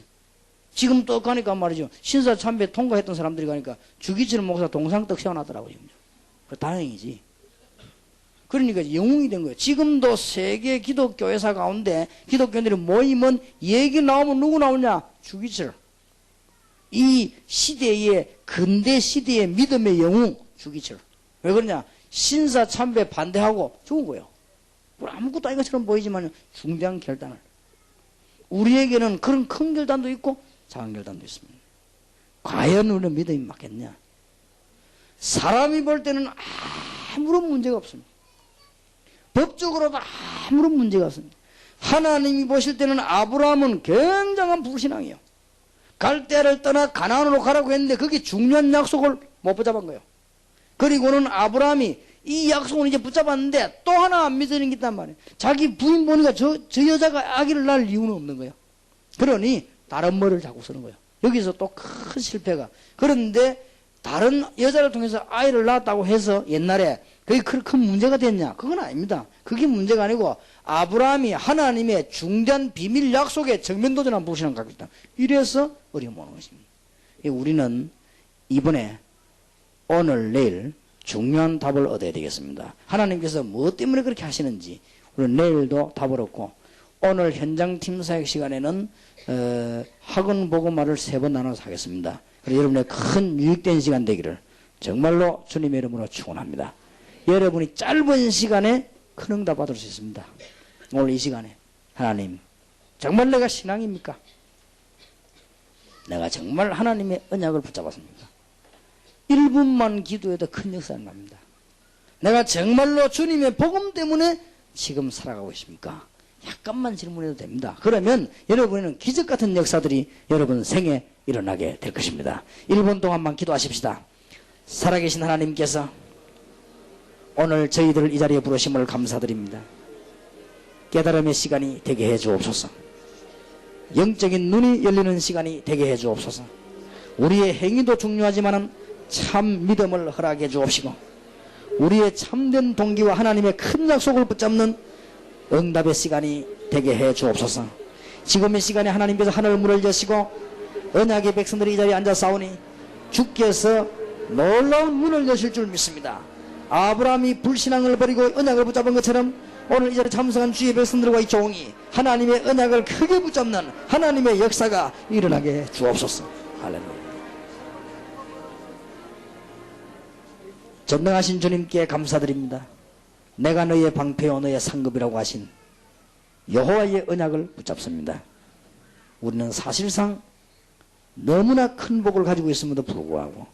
지금 또 가니까 말이죠. 신사 참배 통과했던 사람들이 가니까 주기철 목사 동상떡 세워놨더라고요. 지금. 다행이지. 그러니까 영웅이 된 거예요. 지금도 세계 기독교회사 가운데 기독교인들이 모이면 얘기 나오면 누구 나오냐? 주기철. 이 시대의 근대 시대의 믿음의 영웅 주기철. 왜 그러냐? 신사 참배 반대하고 죽은 거예요. 아무것도 아닌 것처럼 보이지만 중대한 결단을. 우리에게는 그런 큰 결단도 있고 작은 결단도 있습니다. 과연 우리는 믿음이 맞겠냐? 사람이 볼 때는 아무런 문제가 없습니다. 법적으로도 아무런 문제가 없습니다. 하나님이 보실 때는 아브라함은 굉장한 불신앙이에요. 갈대아를 떠나 가나안으로 가라고 했는데 그게 중요한 약속을 못 붙잡은 거예요. 그리고는 아브라함이 이 약속을 이제 붙잡았는데 또 하나 안 믿는 게 있단 말이에요. 자기 부인 보니까 저 여자가 아기를 낳을 이유는 없는 거예요. 그러니 다른 머리를 자꾸 쓰는 거예요. 여기서 또 큰 실패가. 그런데 다른 여자를 통해서 아이를 낳았다고 해서 옛날에 그게 큰 문제가 됐냐? 그건 아닙니다. 그게 문제가 아니고 아브라함이 하나님의 중대한 비밀 약속에 정면도전한 불신앙을 갖고 있다. 이래서 어려움 오는 것입니다. 우리는 이번에 오늘 내일 중요한 답을 얻어야 되겠습니다. 하나님께서 무엇 때문에 그렇게 하시는지 우리는 내일도 답을 얻고 오늘 현장팀 사역 시간에는 학원 복음화를 3번 나눠서 하겠습니다. 그래서 여러분의 큰 유익된 시간 되기를 정말로 주님의 이름으로 축원합니다. 여러분이 짧은 시간에 큰 응답 받을 수 있습니다. 오늘 이 시간에 하나님 정말 내가 신앙입니까? 내가 정말 하나님의 언약을 붙잡았습니까? 1분만 기도해도 큰 역사가 납니다. 내가 정말로 주님의 복음 때문에 지금 살아가고 있습니까? 약간만 질문해도 됩니다. 그러면 여러분에는 기적 같은 역사들이 여러분 생에 일어나게 될 것입니다. 1분 동안만 기도하십시다. 살아계신 하나님께서 오늘 저희들을 이 자리에 부르심을 감사드립니다. 깨달음의 시간이 되게 해 주옵소서. 영적인 눈이 열리는 시간이 되게 해 주옵소서. 우리의 행위도 중요하지만 참 믿음을 허락해 주옵시고 우리의 참된 동기와 하나님의 큰 약속을 붙잡는 응답의 시간이 되게 해 주옵소서. 지금 이 시간에 하나님께서 하늘 문을 여시고 언약의 백성들이 이 자리에 앉아 싸우니 주께서 놀라운 문을 여실 줄 믿습니다. 아브라함이 불신앙을 버리고 언약을 붙잡은 것처럼 오늘 이 자리에 참석한 주의 백성들과 이 종이 하나님의 언약을 크게 붙잡는 하나님의 역사가 일어나게 주옵소서. 할렐루야. 전능하신 주님께 감사드립니다. 내가 너의 방패요 너의 상급이라고 하신 여호와의 언약을 붙잡습니다. 우리는 사실상 너무나 큰 복을 가지고 있음에도 불구하고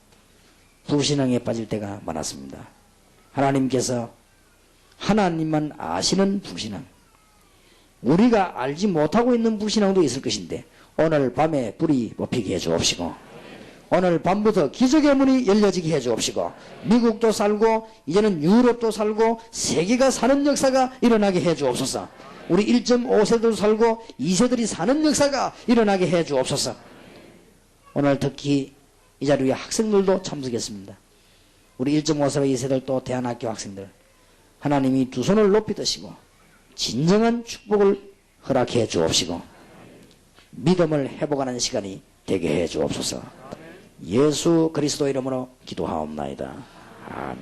불신앙에 빠질 때가 많았습니다. 하나님께서 하나님만 아시는 불신앙, 우리가 알지 못하고 있는 불신앙도 있을 것인데 오늘 밤에 불이 뽑히게 해 주옵시고 오늘 밤부터 기적의 문이 열려지게 해주옵시고 미국도 살고 이제는 유럽도 살고 세계가 사는 역사가 일어나게 해주옵소서. 우리 1.5세도 살고 2세들이 사는 역사가 일어나게 해주옵소서. 오늘 특히 이 자리에 학생들도 참석했습니다. 우리 1.5세와 2세들 또 대안학교 학생들 하나님이 두 손을 높이 드시고 진정한 축복을 허락해 주옵시고 믿음을 회복하는 시간이 되게 해 주옵소서. 예수 그리스도 이름으로 기도하옵나이다. 아멘.